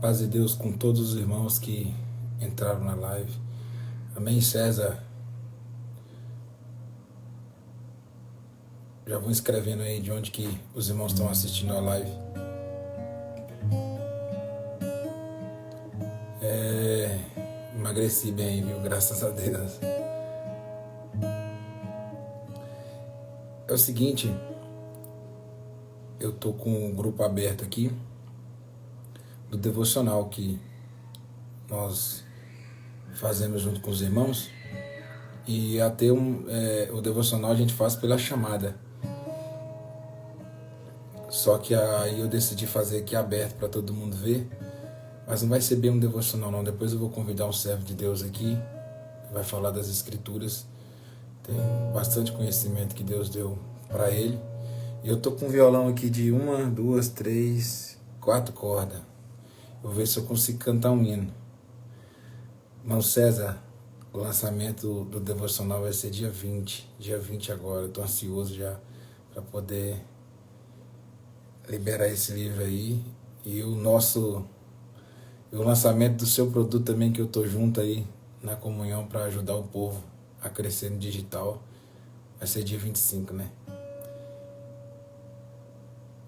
paz de Deus com todos os irmãos que entraram na live. Amém, César? Já vão escrevendo aí de onde que os irmãos estão assistindo a live. Emagreci bem, viu? Graças a Deus. É o seguinte, eu tô com um grupo aberto aqui do devocional que nós fazemos junto com os irmãos, e até o devocional a gente faz pela chamada. Só que aí eu decidi fazer aqui aberto para todo mundo ver, mas não vai ser bem um devocional não. Depois eu vou convidar um servo de Deus aqui, que vai falar das escrituras. Tem bastante conhecimento que Deus deu para ele. E eu tô com um violão aqui de 1, 2, 3, 4 cordas. Vou ver se eu consigo cantar um hino. Irmão César, o lançamento do devocional vai ser dia 20. Dia 20 agora. Eu tô ansioso já para poder liberar esse livro aí. E o lançamento do seu produto também, que eu tô junto aí na comunhão para ajudar o povo a crescer no digital. Vai ser dia 25, né?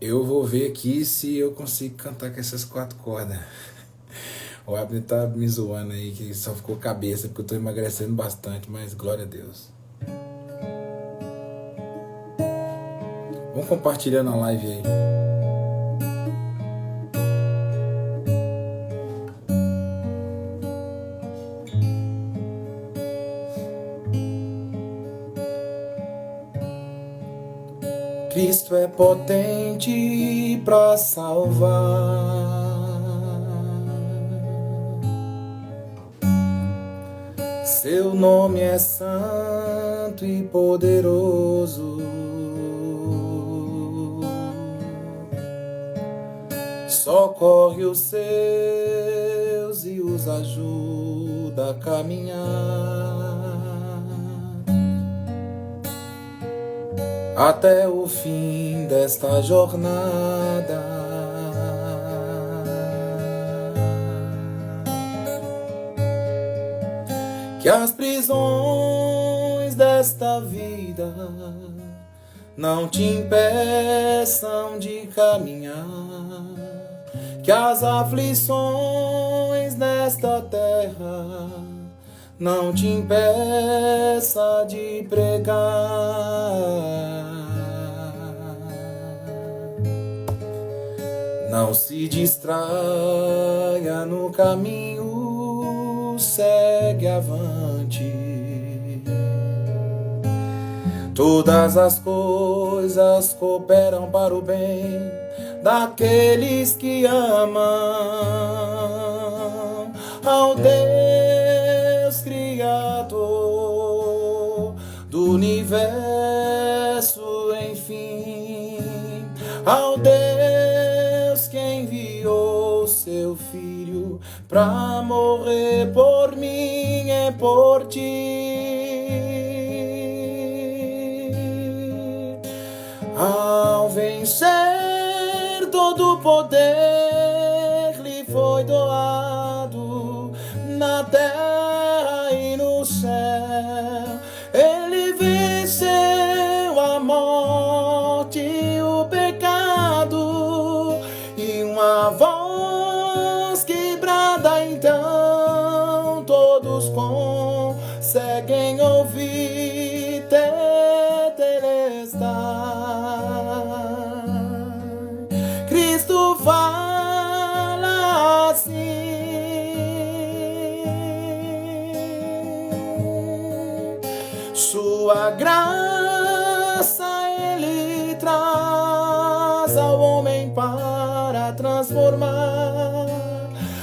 Eu vou ver aqui se eu consigo cantar com essas 4 cordas. O Abner tá me zoando aí, que só ficou cabeça, porque eu tô emagrecendo bastante, mas glória a Deus. Vamos compartilhando a live aí. Cristo é potente para salvar. Seu nome é santo e poderoso. Socorre os seus e os ajuda a caminhar até o fim desta jornada. Que as prisões desta vida não te impeçam de caminhar, que as aflições desta terra não te impeça de pregar. Não se distraia no caminho, segue avante. Todas as coisas cooperam para o bem daqueles que amam ao Deus Criador do universo, enfim, ao Deus que enviou seu Filho pra morrer por mim e por ti. Ao vencer, todo poder lhe foi doado na terra e no céu. Ele venceu a morte e o pecado, e uma voz que brada então todos conseguem ouvir. Cristo fala assim: sua graça ele traz ao homem para transformar,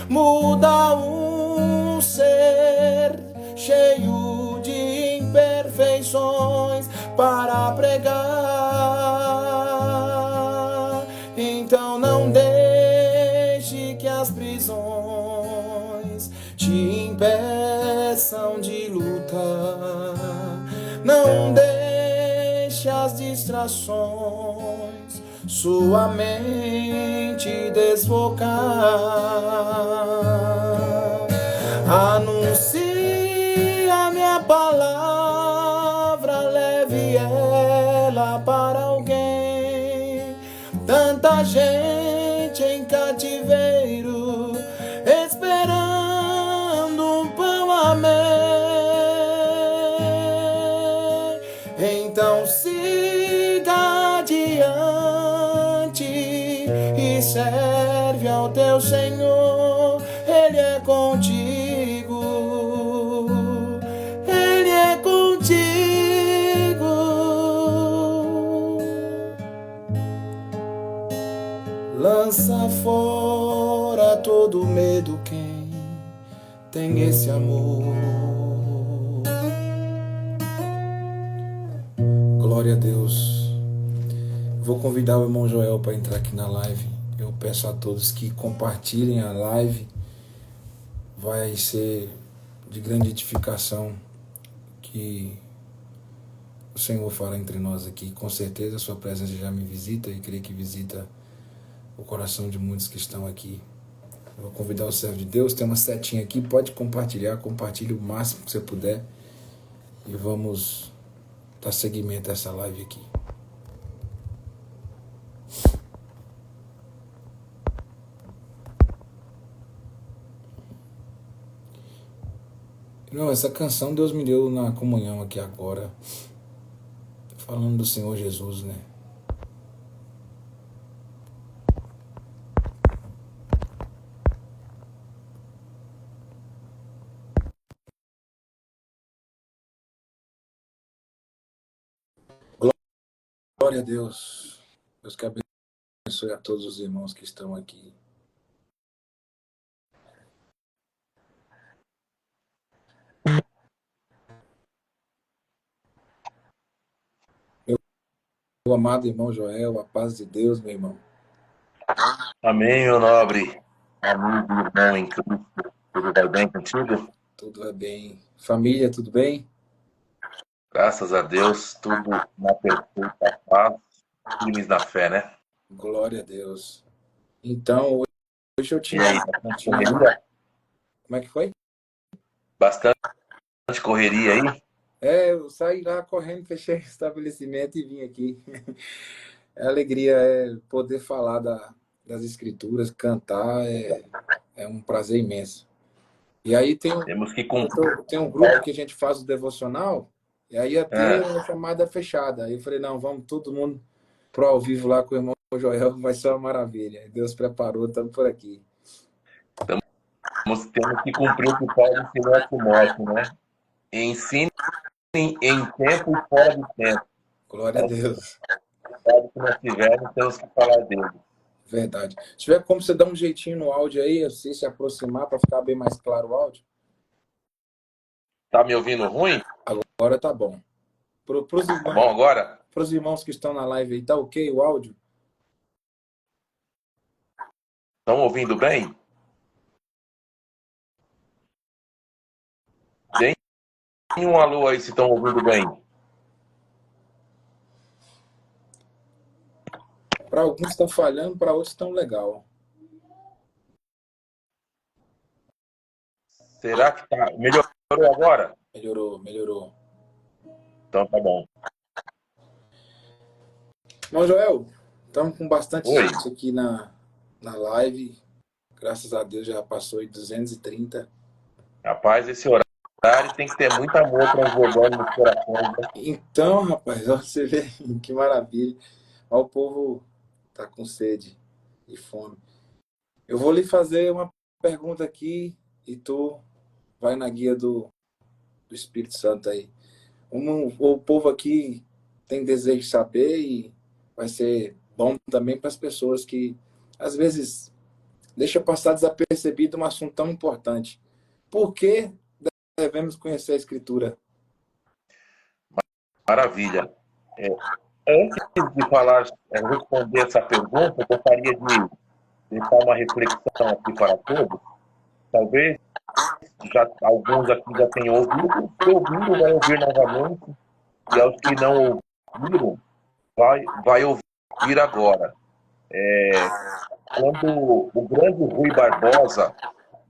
muda um ser cheio de imperfeições para pregar. Então não deixe que as prisões te impeçam de lutar. Não deixe as distrações sua mente desfocar. Anuncia minha palavra, leve ela para alguém. Tanta gente em cativeiro, esperando um pão a Então siga adiante e serve ao teu Senhor. Ele é contigo, Ele é contigo. Lança fora todo medo quem tem esse amor. Glória a Deus. Vou convidar o irmão Joel para entrar aqui na live. Eu peço a todos que compartilhem a live. Vai ser de grande edificação que o Senhor fala entre nós aqui. Com certeza a sua presença já me visita e creio que visita o coração de muitos que estão aqui. Eu vou convidar o servo de Deus. Tem uma setinha aqui. Pode compartilhar. Compartilhe o máximo que você puder. E vamos dar seguimento a essa live aqui. Não, essa canção Deus me deu na comunhão aqui agora, falando do Senhor Jesus, né? Glória a Deus. Deus que abençoe a todos os irmãos que estão aqui. Meu amado irmão Joel, a paz de Deus, meu irmão. Amém, meu nobre amigo e irmão em Cristo. Tudo vai bem contigo? Tudo vai bem. Família, tudo bem? Graças a Deus, tudo na perfeita paz, firmes na fé, né? Glória a Deus. Então, hoje eu tinha... E aí, bastante correria? Como é que foi? Bastante correria aí? Eu saí lá correndo, fechei o estabelecimento e vim aqui. A alegria é poder falar das escrituras, cantar, é um prazer imenso. E aí Temos que cumprir. tem um grupo que a gente faz o devocional, e aí ia ter uma chamada fechada. Aí eu falei, não, vamos todo mundo pro ao vivo lá com o irmão Joel, vai ser uma maravilha. Deus preparou, estamos por aqui. Temos que cumprir o que Paulo ensinou a Timóteo, né? Ensine em tempo e fora de tempo. Glória a Deus. Se nós tivermos, temos que falar dele. Verdade. Se tiver como você dar um jeitinho no áudio aí, assim, se aproximar para ficar bem mais claro o áudio. Tá me ouvindo ruim? Agora tá bom. Pros irmãos, tá bom agora? Para os irmãos que estão na live aí, tá ok o áudio? Estão ouvindo bem? Deem um alô aí se estão ouvindo bem. Para alguns estão falhando, para outros estão legal. Será que tá? Melhorou agora? Melhorou. Então tá bom. Irmão Joel, estamos com bastante gente aqui na live. Graças a Deus já passou aí 230. Rapaz, esse horário tem que ter muito amor transbordando nos corações, né? Então, rapaz, ó, você vê que maravilha. Ó, o povo tá com sede e fome. Eu vou lhe fazer uma pergunta aqui e tu vai na guia do Espírito Santo aí. O povo aqui tem desejo de saber e vai ser bom também para as pessoas que às vezes deixa passar desapercebido um assunto tão importante. Por que devemos conhecer a Escritura? Maravilha. Antes de responder essa pergunta, eu gostaria de deixar uma reflexão aqui para todos. Talvez alguns aqui já tenham ouvido, se ouviram, vão ouvir novamente, e aos que não ouviram, vai ouvir agora. Quando o grande Rui Barbosa,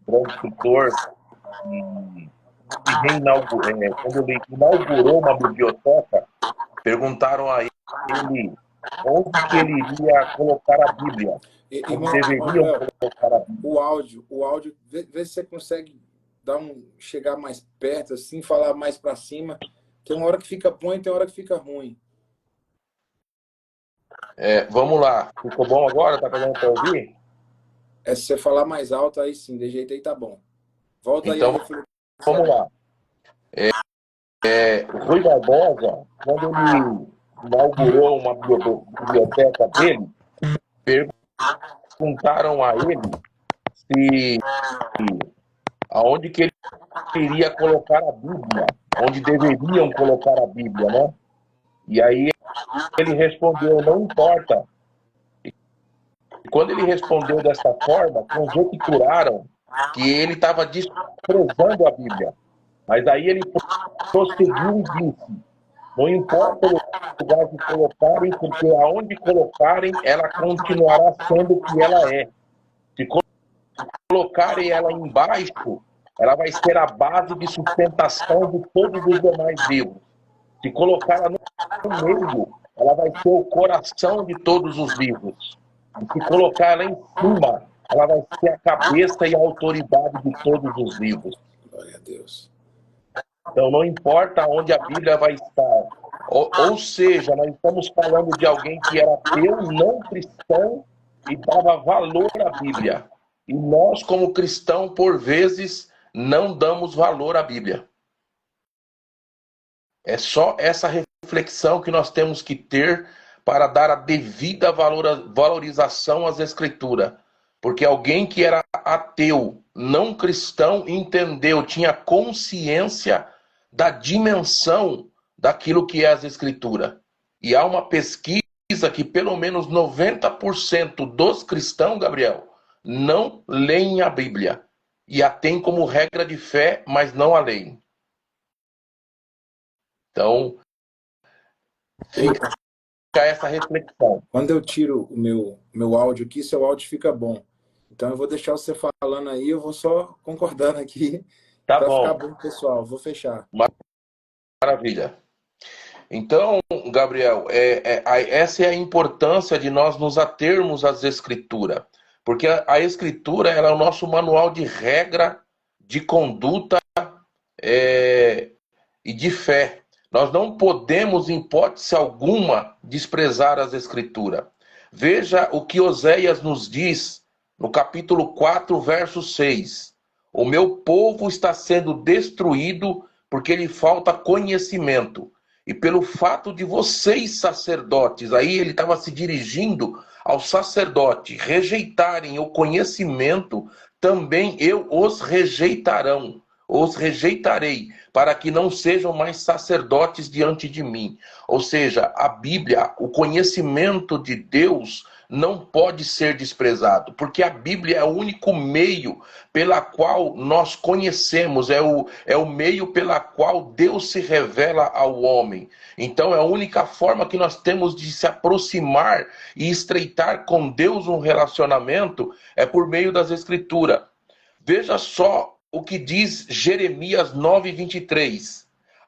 grande escritor, e, quando ele inaugurou uma biblioteca, perguntaram a ele onde que ele iria colocar a Bíblia, onde Irmão deveriam Léo, colocar a Bíblia. o áudio, vê se você consegue chegar mais perto, assim, falar mais para cima. Tem uma hora que fica bom e tem uma hora que fica ruim. Vamos lá, ficou bom agora? Tá dando para ouvir? Se você falar mais alto, aí sim, de jeito aí tá bom. Volta então, aí a refletir. Vamos lá. O Rui Barbosa, quando ele inaugurou uma biblioteca dele, perguntaram a ele se aonde que ele iria colocar a Bíblia, onde deveriam colocar a Bíblia, né? E aí ele respondeu, não importa. E quando ele respondeu dessa forma, conjecturaram que ele estava desprezando a Bíblia. Mas aí ele prosseguiu e disse, não importa o lugar que colocarem, porque aonde colocarem, ela continuará sendo o que ela é. Se colocarem ela embaixo, ela vai ser a base de sustentação de todos os demais livros. Se colocar ela no meio, ela vai ser o coração de todos os livros. E se colocar ela em cima, ela vai ser a cabeça e a autoridade de todos os livros. Glória a Deus. Então, não importa onde a Bíblia vai estar. Ou seja, nós estamos falando de alguém que era ateu, não cristão, e dava valor à Bíblia. E nós, como cristãos, por vezes, não damos valor à Bíblia. É só essa reflexão que nós temos que ter para dar a devida valorização às Escrituras. Porque alguém que era ateu, não cristão, entendeu, tinha consciência da dimensão daquilo que é as Escrituras. E há uma pesquisa que pelo menos 90% dos cristãos, Gabriel, não leem a Bíblia. E a tem como regra de fé, mas não a leem. Então, fica essa reflexão. Quando eu tiro o meu áudio aqui, seu áudio fica bom. Então eu vou deixar você falando aí, eu vou só concordando aqui. Tá Vai bom. ficar bom, pessoal. Vou fechar. Maravilha. Então, Gabriel, essa é a importância de nós nos atermos às Escrituras. Porque a Escritura ela é o nosso manual de regra, de conduta e de fé. Nós não podemos, em hipótese alguma, desprezar as Escrituras. Veja o que Oséias nos diz no capítulo 4, verso 6. O meu povo está sendo destruído porque lhe falta conhecimento. E pelo fato de vocês, sacerdotes, aí ele estava se dirigindo ao sacerdote, rejeitarem o conhecimento, também eu os rejeitarei, para que não sejam mais sacerdotes diante de mim. Ou seja, a Bíblia, o conhecimento de Deus não pode ser desprezado, porque a Bíblia é o único meio pela qual nós conhecemos, é o meio pela qual Deus se revela ao homem. Então é a única forma que nós temos de se aproximar e estreitar com Deus um relacionamento é por meio das Escrituras. Veja só o que diz Jeremias 9:23.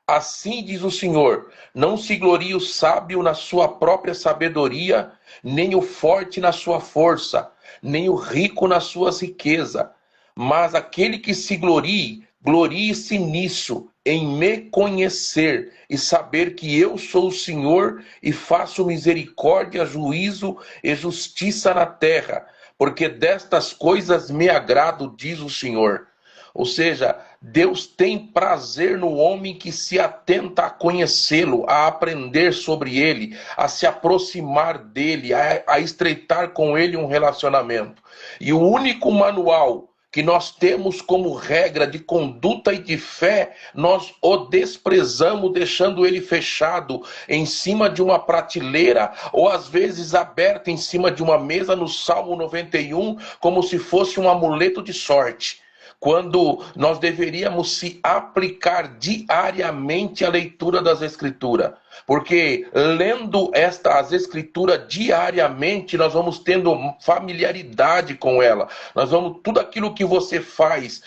Assim diz o Senhor, não se glorie o sábio na sua própria sabedoria, nem o forte na sua força, nem o rico nas suas riquezas. Mas aquele que se glorie, glorie-se nisso, em me conhecer e saber que eu sou o Senhor e faço misericórdia, juízo e justiça na terra, porque destas coisas me agrado, diz o Senhor. Ou seja, Deus tem prazer no homem que se atenta a conhecê-lo, a aprender sobre ele, a se aproximar dele, a estreitar com ele um relacionamento. E o único manual que nós temos como regra de conduta e de fé, nós o desprezamos, deixando ele fechado em cima de uma prateleira, ou às vezes aberto em cima de uma mesa no Salmo 91, como se fosse um amuleto de sorte. Quando nós deveríamos se aplicar diariamente à leitura das Escrituras. porque lendo as escrituras diariamente, nós vamos tendo familiaridade com ela. Nós vamos, tudo aquilo que você faz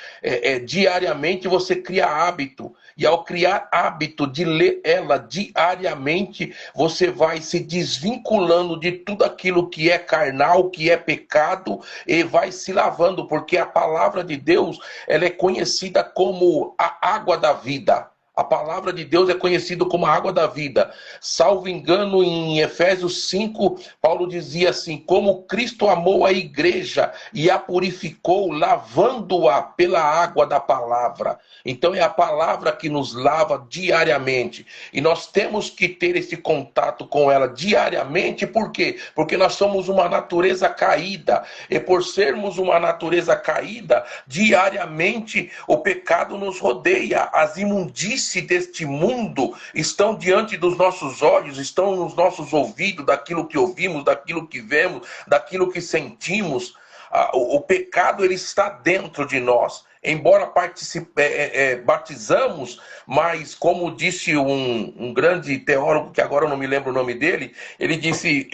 diariamente, você cria hábito. E ao criar hábito de ler ela diariamente, você vai se desvinculando de tudo aquilo que é carnal, que é pecado, e vai se lavando, porque a palavra de Deus, ela é conhecida como a água da vida. A palavra de Deus é conhecida como a água da vida. Salvo engano, em Efésios 5, Paulo dizia assim: como Cristo amou a igreja e a purificou, lavando-a pela água da palavra. Então é a palavra que nos lava diariamente. E nós temos que ter esse contato com ela diariamente. Por quê? Porque nós somos uma natureza caída. E por sermos uma natureza caída, diariamente o pecado nos rodeia. As imundícias deste mundo estão diante dos nossos olhos, estão nos nossos ouvidos, daquilo que ouvimos, daquilo que vemos, daquilo que sentimos. O pecado, ele está dentro de nós. Embora batizamos, mas como disse um grande teólogo, que agora eu não me lembro o nome dele, ele disse: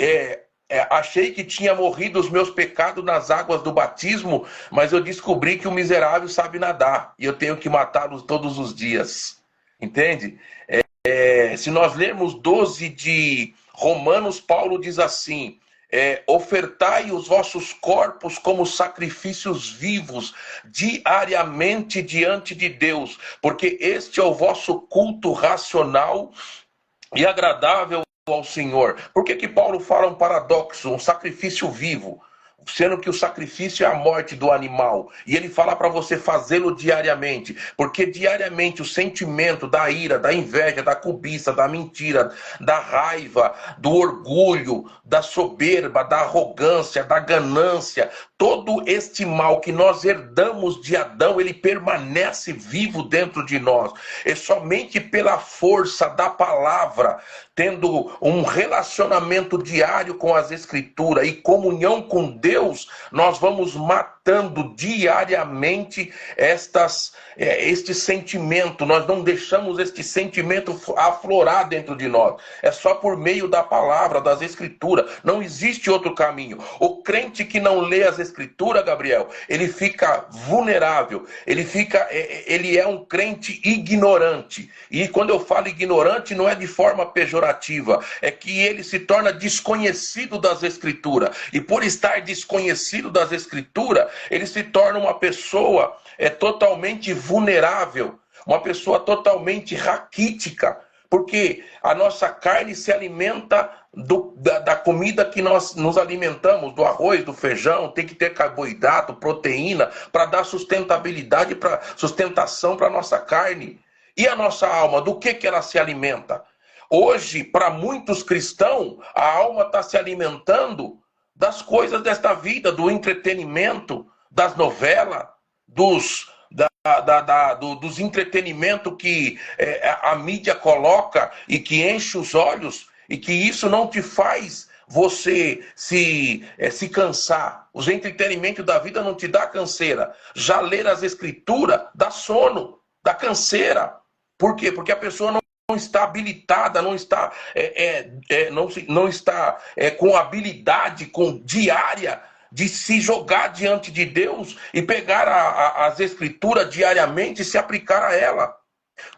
achei que tinha morrido os meus pecados nas águas do batismo, mas eu descobri que o miserável sabe nadar, e eu tenho que matá-los todos os dias. Entende? Se nós lermos 12 de Romanos, Paulo diz assim: ofertai os vossos corpos como sacrifícios vivos, diariamente diante de Deus, porque este é o vosso culto racional e agradável ao Senhor. Por que Paulo fala um paradoxo, um sacrifício vivo? Sendo que o sacrifício é a morte do animal. E ele fala para você fazê-lo diariamente. Porque diariamente o sentimento da ira, da inveja, da cobiça, da mentira, da raiva, do orgulho, da soberba, da arrogância, da ganância, todo este mal que nós herdamos de Adão, ele permanece vivo dentro de nós. É somente pela força da palavra, tendo um relacionamento diário com as Escrituras e comunhão com Deus, nós vamos matando diariamente este sentimento. Nós não deixamos este sentimento aflorar dentro de nós. É só por meio da palavra, das Escrituras. Não existe outro caminho. O crente que não lê as Escrituras, Gabriel, ele fica vulnerável. Ele é um crente ignorante. E quando eu falo ignorante, não é de forma pejorativa. É que ele se torna desconhecido das Escrituras. E por estar desconhecido das Escrituras, ele se torna uma pessoa totalmente vulnerável, uma pessoa totalmente raquítica, porque a nossa carne se alimenta da comida que nós nos alimentamos, do arroz, do feijão, tem que ter carboidrato, proteína, para dar sustentabilidade, sustentação para a nossa carne. E a nossa alma, do que ela se alimenta? Hoje, para muitos cristãos, a alma está se alimentando das coisas desta vida, do entretenimento, das novelas, dos entretenimentos que a mídia coloca e que enche os olhos, e que isso não te faz você se cansar. Os entretenimentos da vida não te dá canseira. Já ler as Escrituras dá sono, dá canseira. Por quê? Porque a pessoa não está habilitada, não está com habilidade, com diária, de se jogar diante de Deus e pegar as Escrituras diariamente e se aplicar a ela.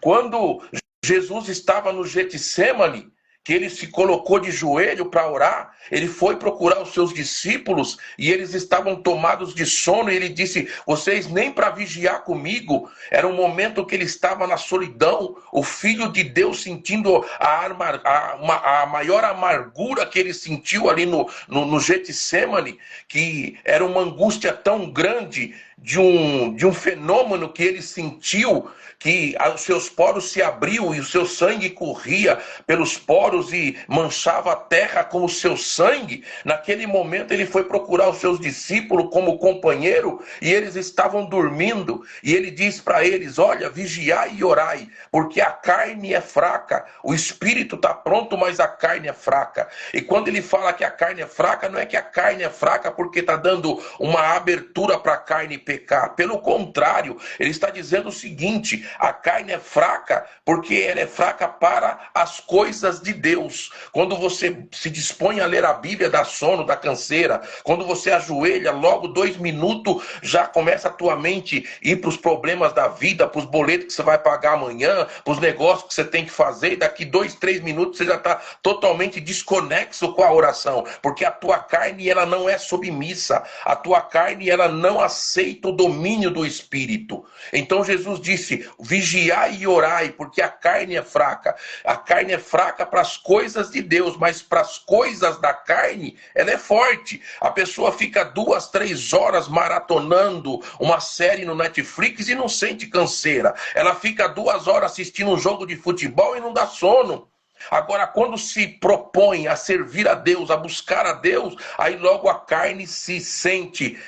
Quando Jesus estava no Getsêmani, que ele se colocou de joelho para orar, ele foi procurar os seus discípulos e eles estavam tomados de sono, e ele disse: vocês nem para vigiar comigo. Era um momento que ele estava na solidão, o Filho de Deus sentindo a maior amargura que ele sentiu ali no Getsêmani, que era uma angústia tão grande de um fenômeno que ele sentiu, que os seus poros se abriu e o seu sangue corria pelos poros Deus e manchava a terra com o seu sangue, naquele momento ele foi procurar os seus discípulos como companheiro e eles estavam dormindo. E ele diz para eles: olha, vigiai e orai, porque a carne é fraca, o espírito está pronto, mas a carne é fraca. E quando ele fala que a carne é fraca, não é que a carne é fraca porque está dando uma abertura para a carne pecar. Pelo contrário, ele está dizendo o seguinte: a carne é fraca porque ela é fraca para as coisas de Deus. Quando você se dispõe a ler a Bíblia, dá sono, dá canseira. Quando você ajoelha, logo 2 minutos já começa a tua mente ir para os problemas da vida, para os boletos que você vai pagar amanhã, para os negócios que você tem que fazer, e daqui 2, 3 minutos você já está totalmente desconexo com a oração, porque a tua carne ela não é submissa, a tua carne ela não aceita o domínio do Espírito. Então Jesus disse: vigiai e orai, porque a carne é fraca. A carne é fraca para as coisas de Deus, mas para as coisas da carne ela é forte. A pessoa fica 2, 3 horas maratonando uma série no Netflix e não sente canseira. Ela fica 2 horas assistindo um jogo de futebol e não dá sono. Agora, quando se propõe a servir a Deus, a buscar a Deus, aí logo a carne se sente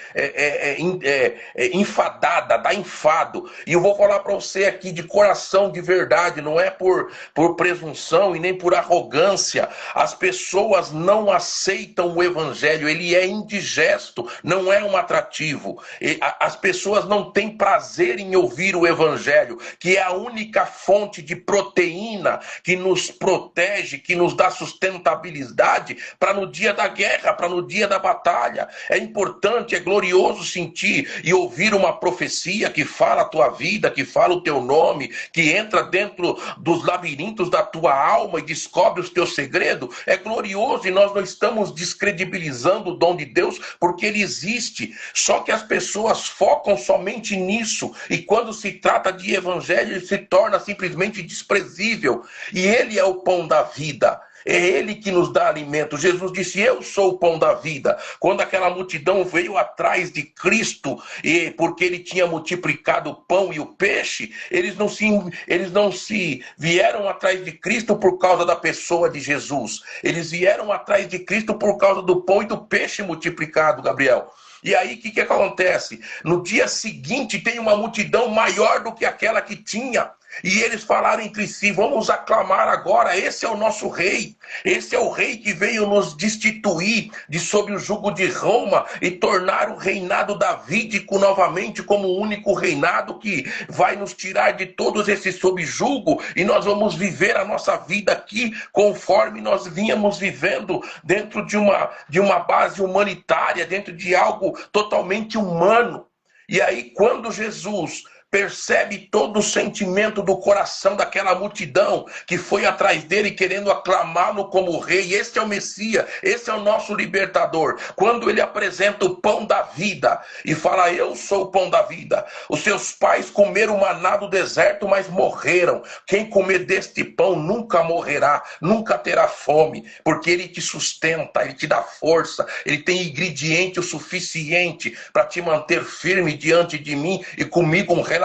enfadada, dá enfado. E eu vou falar para você aqui de coração, de verdade, não é por presunção e nem por arrogância. As pessoas não aceitam o evangelho, ele é indigesto, não é um atrativo. As pessoas não têm prazer em ouvir o evangelho, que é a única fonte de proteína que nos protege, que nos dá sustentabilidade para no dia da guerra, para no dia da batalha. É importante, é glorioso sentir e ouvir uma profecia que fala a tua vida, que fala o teu nome, que entra dentro dos labirintos da tua alma e descobre os teus segredos. É glorioso e nós não estamos descredibilizando o dom de Deus, porque ele existe. Só que as pessoas focam somente nisso, e quando se trata de evangelho, ele se torna simplesmente desprezível. E ele é o pão da vida. É ele que nos dá alimento. Jesus disse: eu sou o pão da vida. Quando aquela multidão veio atrás de Cristo, e porque ele tinha multiplicado o pão e o peixe, eles não se vieram atrás de Cristo por causa da pessoa de Jesus. Eles vieram atrás de Cristo por causa do pão e do peixe multiplicado, Gabriel. E aí, o que acontece? No dia seguinte, tem uma multidão maior do que aquela que tinha. E eles falaram entre si: vamos aclamar agora, esse é o nosso rei. Esse é o rei que veio nos destituir de sob o jugo de Roma e tornar o reinado davídico novamente como o único reinado que vai nos tirar de todos esses sob jugo, e nós vamos viver a nossa vida aqui conforme nós vínhamos vivendo, dentro de uma base humanitária, dentro de algo totalmente humano. E aí, quando Jesus percebe todo o sentimento do coração daquela multidão que foi atrás dele querendo aclamá-lo como rei, esse é o Messias, esse é o nosso libertador. Quando ele apresenta o pão da vida e fala: eu sou o pão da vida. Os seus pais comeram maná do deserto, mas morreram. Quem comer deste pão nunca morrerá, nunca terá fome, porque ele te sustenta, ele te dá força, ele tem ingrediente o suficiente para te manter firme diante de mim e comigo um relacionamento.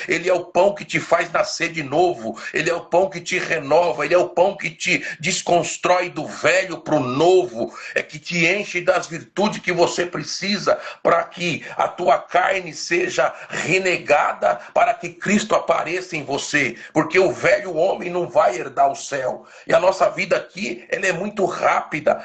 Ele é o pão que te faz nascer de novo, ele é o pão que te renova, ele é o pão que te desconstrói do velho para o novo, é que te enche das virtudes que você precisa para que a tua carne seja renegada, para que Cristo apareça em você, porque o velho homem não vai herdar o céu. E a nossa vida aqui, ela é muito rápida.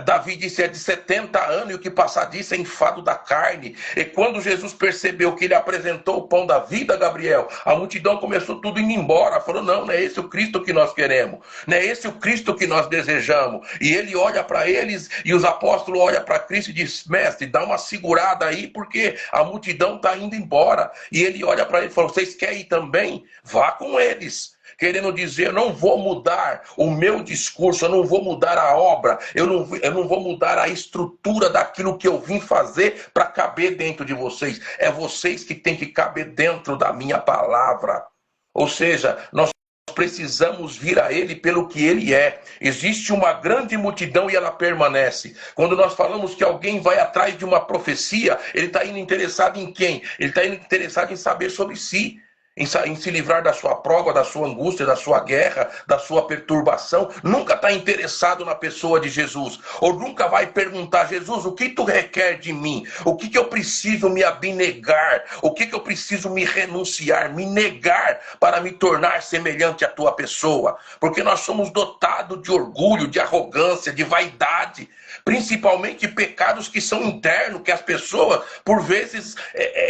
Davi disse: é de 70 anos, e o que passar disso é enfado da carne. E quando Jesus percebeu que ele apresentou o pão da vida, Gabriel, a multidão começou tudo indo embora. Falou: não é esse o Cristo que nós queremos, não é esse o Cristo que nós desejamos. E ele olha para eles, e os apóstolos olham para Cristo e diz: mestre, dá uma segurada aí, porque a multidão está indo embora. E ele olha para eles e fala: vocês querem ir também? Vá com eles. Querendo dizer: eu não vou mudar o meu discurso, eu não vou mudar a obra, eu não vou mudar a estrutura daquilo que eu vim fazer para caber dentro de vocês. É vocês que têm que caber dentro da minha palavra. Ou seja, nós precisamos vir a ele pelo que ele é. Existe uma grande multidão e ela permanece. Quando nós falamos que alguém vai atrás de uma profecia, ele está indo interessado em quem? Ele está indo interessado em saber sobre si. em se livrar da sua prova, da sua angústia, da sua guerra, da sua perturbação, nunca está interessado na pessoa de Jesus, ou nunca vai perguntar: Jesus, o que tu requer de mim? O que eu preciso me abnegar? O que eu preciso me renunciar, me negar para me tornar semelhante à tua pessoa? Porque nós somos dotados de orgulho, de arrogância, de vaidade, principalmente pecados que são internos, que as pessoas, por vezes,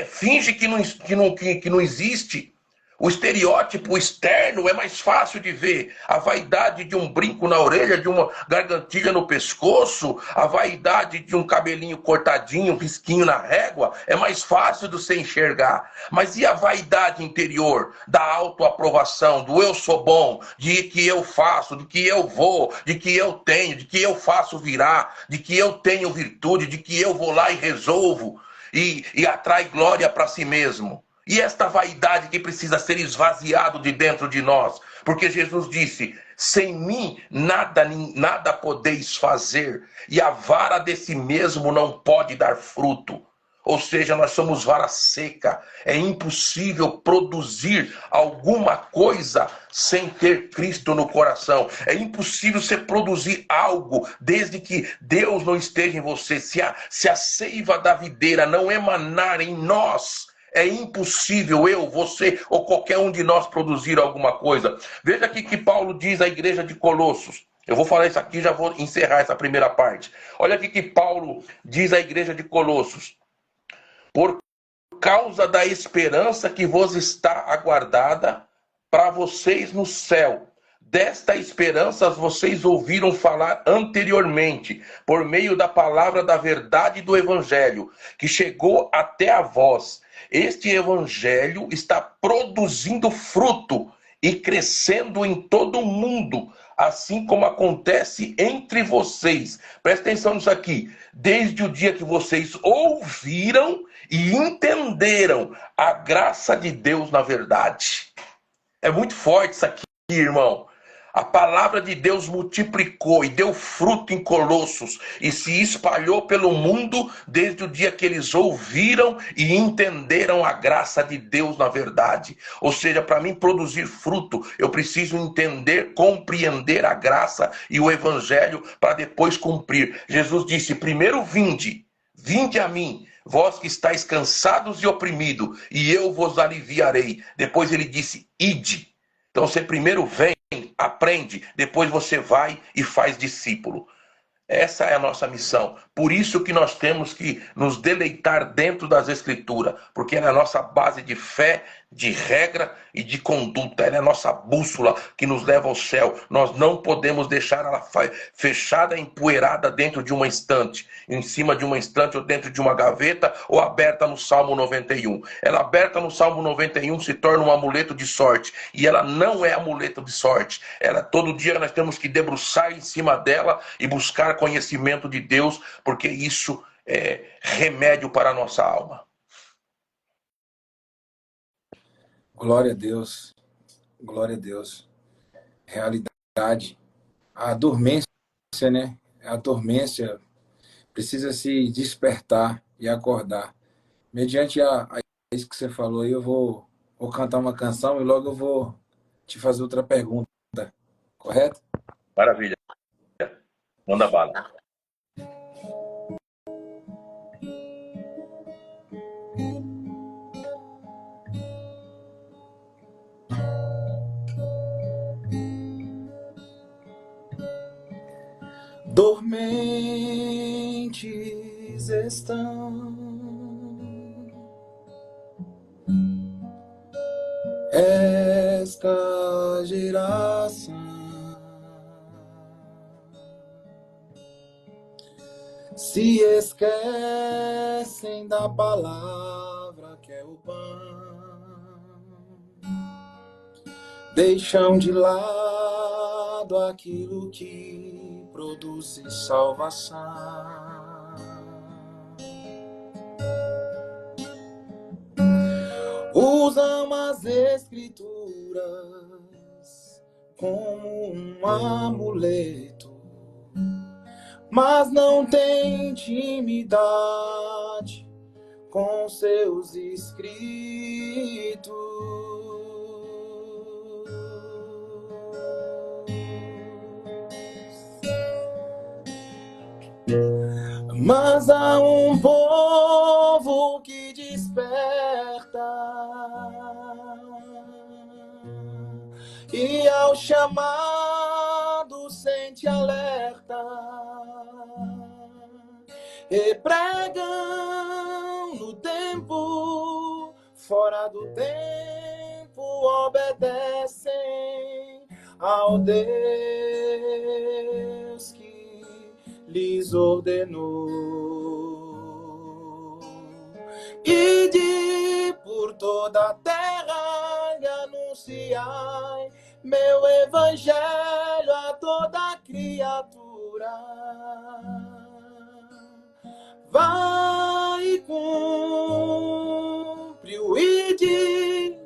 fingem que não existe. O estereótipo externo é mais fácil de ver. A vaidade de um brinco na orelha, de uma gargantilha no pescoço, a vaidade de um cabelinho cortadinho, um risquinho na régua, é mais fácil de você enxergar. Mas e a vaidade interior da autoaprovação, do eu sou bom, de que eu faço, de que eu vou, de que eu tenho, de que eu faço virar, de que eu tenho virtude, de que eu vou lá e resolvo e atrai glória para si mesmo? E esta vaidade que precisa ser esvaziado de dentro de nós. Porque Jesus disse: sem mim nada podeis fazer. E a vara de si mesmo não pode dar fruto. Ou seja, nós somos vara seca. É impossível produzir alguma coisa sem ter Cristo no coração. É impossível você produzir algo desde que Deus não esteja em você. Se a seiva da videira não emanar em nós, é impossível eu, você ou qualquer um de nós produzir alguma coisa. Veja aqui que Paulo diz à igreja de Colossos. Eu vou falar isso aqui e já vou encerrar essa primeira parte. Olha aqui que Paulo diz à igreja de Colossos: por causa da esperança que vos está aguardada para vocês no céu. Desta esperança vocês ouviram falar anteriormente, por meio da palavra da verdade do evangelho, que chegou até a vós. Este evangelho está produzindo fruto e crescendo em todo o mundo, assim como acontece entre vocês. Presta atenção nisso aqui. Desde o dia que vocês ouviram e entenderam a graça de Deus na verdade. É muito forte isso aqui, irmão. A palavra de Deus multiplicou e deu fruto em Colossos e se espalhou pelo mundo desde o dia que eles ouviram e entenderam a graça de Deus na verdade. Ou seja, para mim produzir fruto, eu preciso entender, compreender a graça e o evangelho para depois cumprir. Jesus disse: primeiro vinde a mim, vós que estáis cansados e oprimidos, e eu vos aliviarei. Depois ele disse: ide. Então você primeiro vem, aprende, depois você vai e faz discípulo. Essa é a nossa missão. Por isso que nós temos que nos deleitar dentro das Escrituras, porque ela é a nossa base de fé, de regra e de conduta. Ela é a nossa bússola que nos leva ao céu. Nós não podemos deixar ela fechada, empoeirada dentro de uma estante, em cima de uma estante ou dentro de uma gaveta ou aberta no Salmo 91. Ela aberta no Salmo 91 se torna um amuleto de sorte. E ela não é amuleto de sorte. Ela, todo dia nós temos que debruçar em cima dela e buscar conhecimento de Deus, porque isso é remédio para a nossa alma. Glória a Deus. Glória a Deus. Realidade. A dormência, né? A dormência precisa se despertar e acordar. Mediante a isso que você falou aí, eu vou cantar uma canção e logo eu vou te fazer outra pergunta. Correto? Maravilha. Manda bala. Dormentes estão esta geração, se esquecem da palavra que é o pão, deixam de lado aquilo que produz salvação. Usam as escrituras como um amuleto, mas não têm intimidade com seus escritos. Mas há um povo que desperta, e ao chamado sente alerta, e pregam no tempo, fora do tempo, obedecem ao Deus que lhes ordenou. Ide por toda a terra e anunciai meu evangelho a toda criatura. Vai e cumpre o ide,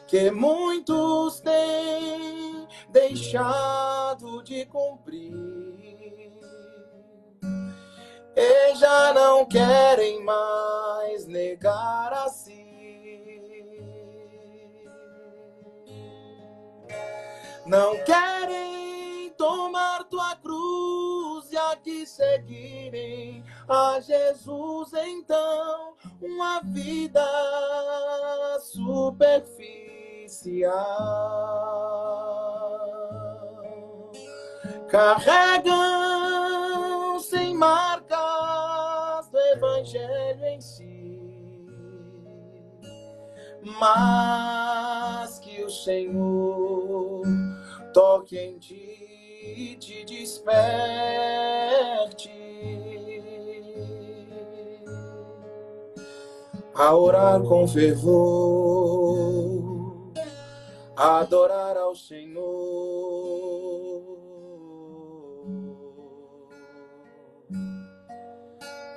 que muitos têm deixado de cumprir e já não querem mais negar a si. Não querem tomar tua cruz e aqui seguirem a Jesus, então uma vida superficial. Carregam sem marcas do evangelho em si, mas que o Senhor toque em ti e te desperte a orar com fervor, a adorar ao Senhor.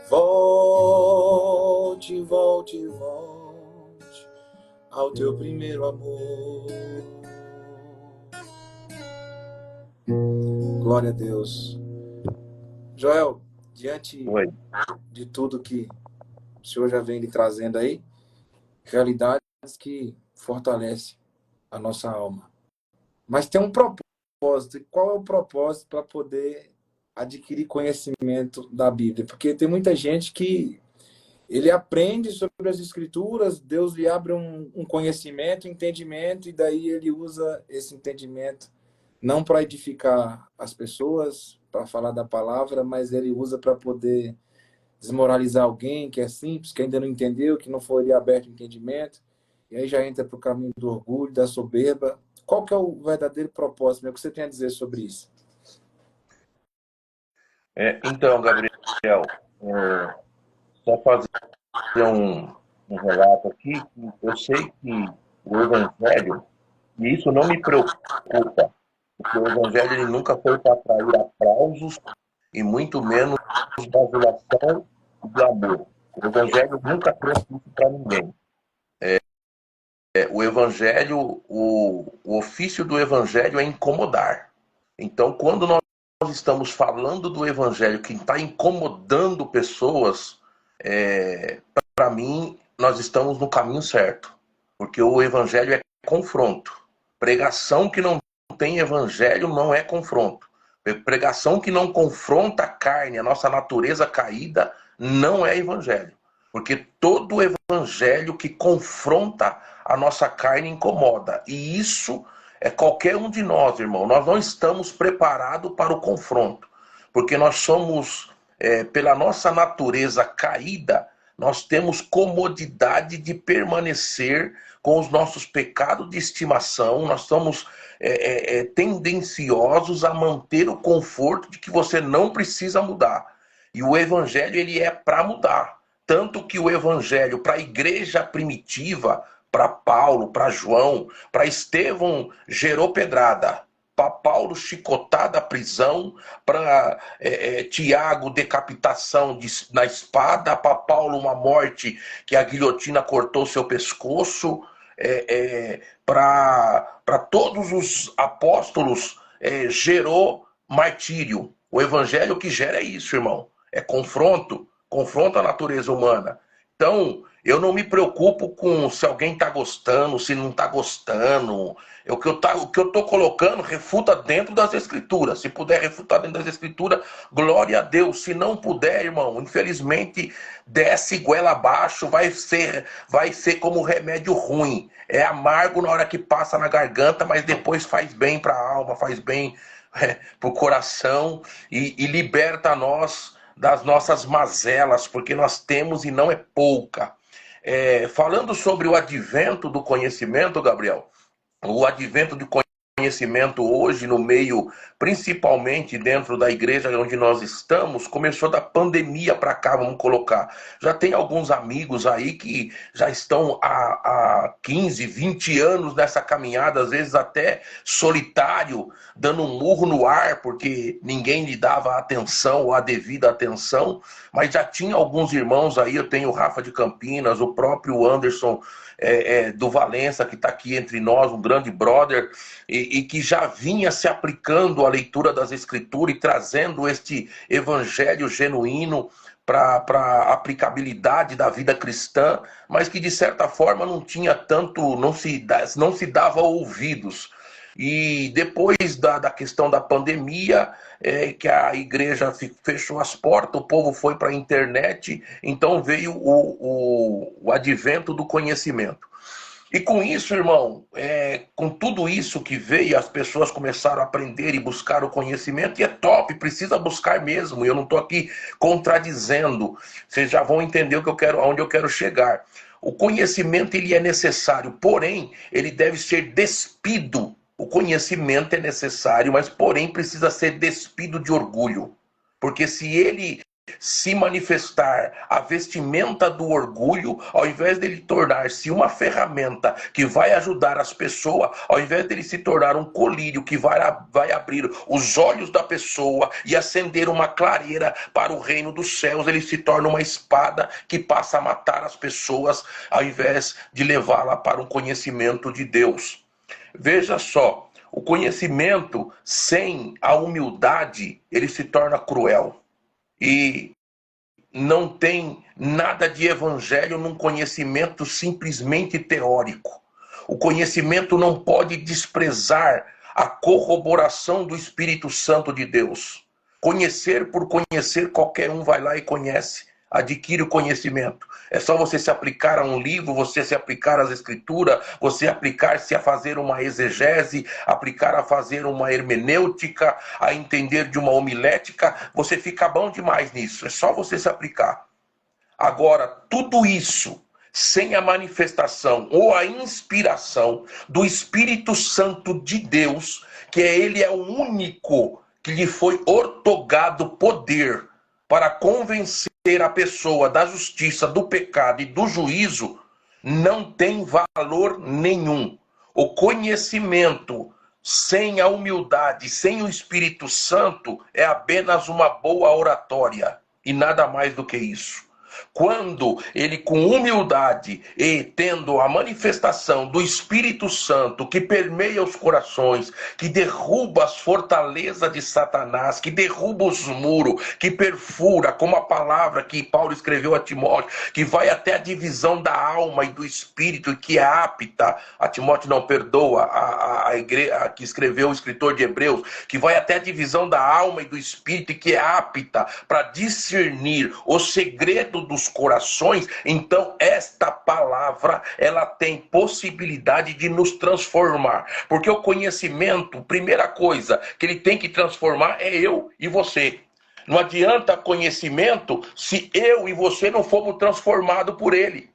Volte, volte, volte ao teu primeiro amor. Glória a Deus. Joel, diante de tudo que o Senhor já vem lhe trazendo aí, realidades que fortalecem a nossa alma. Mas tem um propósito. E qual é o propósito para poder adquirir conhecimento da Bíblia? Porque tem muita gente que ele aprende sobre as Escrituras, Deus lhe abre um conhecimento, entendimento, e daí ele usa esse entendimento não para edificar as pessoas, para falar da palavra, mas ele usa para poder desmoralizar alguém que é simples, que ainda não entendeu, que não foi aberto o entendimento, e aí já entra para o caminho do orgulho, da soberba. Qual que é o verdadeiro propósito? O que você tem a dizer sobre isso? Então, Gabriel, só fazer um relato aqui, que eu sei que o Evangelho, e isso não me preocupa, porque o Evangelho ele nunca foi para atrair aplausos e muito menos bajulação e glamour. O Evangelho nunca trouxe isso para ninguém. O Evangelho, o ofício do Evangelho é incomodar. Então, quando nós estamos falando do Evangelho que está incomodando pessoas, para mim, nós estamos no caminho certo. Porque o Evangelho é confronto. Pregação que não tem Evangelho não é confronto. Pregação que não confronta a carne, a nossa natureza caída, não é Evangelho. Porque todo Evangelho que confronta a nossa carne incomoda. E isso é qualquer um de nós, irmão. Nós não estamos preparados para o confronto. Porque nós somos, pela nossa natureza caída, nós temos comodidade de permanecer com os nossos pecados de estimação. Nós somos tendenciosos a manter o conforto de que você não precisa mudar. E o Evangelho ele é para mudar. Tanto que o Evangelho para a igreja primitiva, para Paulo, para João, para Estevão, gerou pedrada. Para Paulo, chicotada, prisão. Para Tiago, decapitação na espada. Para Paulo, uma morte que a guilhotina cortou seu pescoço. Para todos os apóstolos, gerou martírio. O Evangelho que gera é isso, irmão. É confronto. Confronta a natureza humana. Então, eu não me preocupo com se alguém está gostando, se não está gostando. O que eu estou colocando, refuta dentro das Escrituras. Se puder refutar dentro das Escrituras, glória a Deus. Se não puder, irmão, infelizmente, desce goela abaixo, vai ser como remédio ruim. É amargo na hora que passa na garganta, mas depois faz bem para a alma, faz bem para o coração e liberta nós das nossas mazelas, porque nós temos e não é pouca. Falando sobre o advento do conhecimento, Gabriel, o advento do conhecimento hoje no meio, principalmente dentro da igreja onde nós estamos, começou da pandemia para cá, vamos colocar. Já tem alguns amigos aí que já estão há 15, 20 anos nessa caminhada, às vezes até solitário, dando um murro no ar, porque ninguém lhe dava atenção ou a devida atenção, mas já tinha alguns irmãos aí, eu tenho o Rafa de Campinas, o próprio Anderson do Valença, que está aqui entre nós, um grande brother, e que já vinha se aplicando à leitura das Escrituras e trazendo este evangelho genuíno para a aplicabilidade da vida cristã, mas que de certa forma não tinha tanto, não se dava ouvidos. E depois da questão da pandemia, que a igreja fechou as portas, o povo foi para a internet, então veio o advento do conhecimento. E com isso, irmão, com tudo isso que veio, as pessoas começaram a aprender e buscar o conhecimento, e é top, precisa buscar mesmo. Eu não estou aqui contradizendo, vocês já vão entender aonde eu quero chegar. O conhecimento ele é necessário, porém, ele deve ser despido. O conhecimento é necessário, mas porém precisa ser despido de orgulho. Porque se ele se manifestar a vestimenta do orgulho, ao invés dele tornar-se uma ferramenta que vai ajudar as pessoas, ao invés dele se tornar um colírio que vai abrir os olhos da pessoa e acender uma clareira para o reino dos céus, ele se torna uma espada que passa a matar as pessoas, ao invés de levá-la para um conhecimento de Deus. Veja só, o conhecimento sem a humildade, ele se torna cruel. E não tem nada de evangelho num conhecimento simplesmente teórico. O conhecimento não pode desprezar a corroboração do Espírito Santo de Deus. Conhecer por conhecer, qualquer um vai lá e conhece. Adquire o conhecimento. É só você se aplicar a um livro, você se aplicar às escrituras, você aplicar-se a fazer uma exegese, aplicar a fazer uma hermenêutica, a entender de uma homilética, você fica bom demais nisso. É só você se aplicar. Agora, tudo isso sem a manifestação ou a inspiração do Espírito Santo de Deus, que ele é o único que lhe foi ortogado poder para convencer a pessoa da justiça, do pecado e do juízo, não tem valor nenhum. O conhecimento sem a humildade, sem o Espírito Santo, é apenas uma boa oratória e nada mais do que isso. Quando ele, com humildade e tendo a manifestação do Espírito Santo que permeia os corações, que derruba as fortalezas de Satanás, que derruba os muros, que perfura, como a palavra que Paulo escreveu a Timóteo, que vai até a divisão da alma e do espírito, e que é apta, a Timóteo não perdoa, a igreja que escreveu o escritor de Hebreus, que vai até a divisão da alma e do espírito, e que é apta para discernir o segredo dos corações. Então esta palavra, ela tem possibilidade de nos transformar, porque o conhecimento, primeira coisa que ele tem que transformar é eu e você. Não adianta conhecimento se eu e você não formos transformados por ele.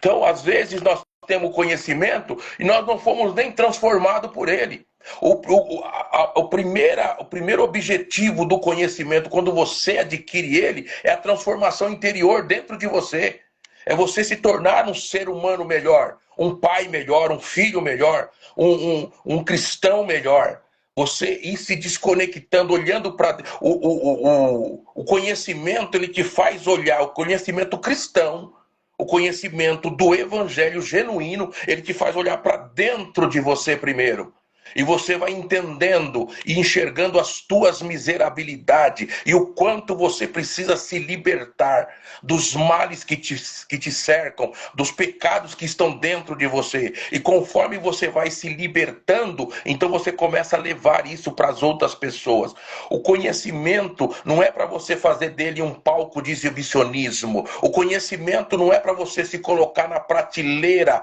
Então às vezes nós temos conhecimento e nós não fomos nem transformados por ele. O primeiro objetivo do conhecimento, quando você adquire ele, é a transformação interior dentro de você. É você se tornar um ser humano melhor, um pai melhor, um filho melhor, um cristão melhor. Você ir se desconectando, olhando para... O conhecimento, ele te faz olhar, o conhecimento cristão, o conhecimento do evangelho genuíno, ele te faz olhar para dentro de você primeiro. E você vai entendendo e enxergando as tuas miserabilidades e o quanto você precisa se libertar dos males que te cercam, dos pecados que estão dentro de você. E conforme você vai se libertando, então você começa a levar isso para as outras pessoas. O conhecimento não é para você fazer dele um palco de exibicionismo. O conhecimento não é para você se colocar na prateleira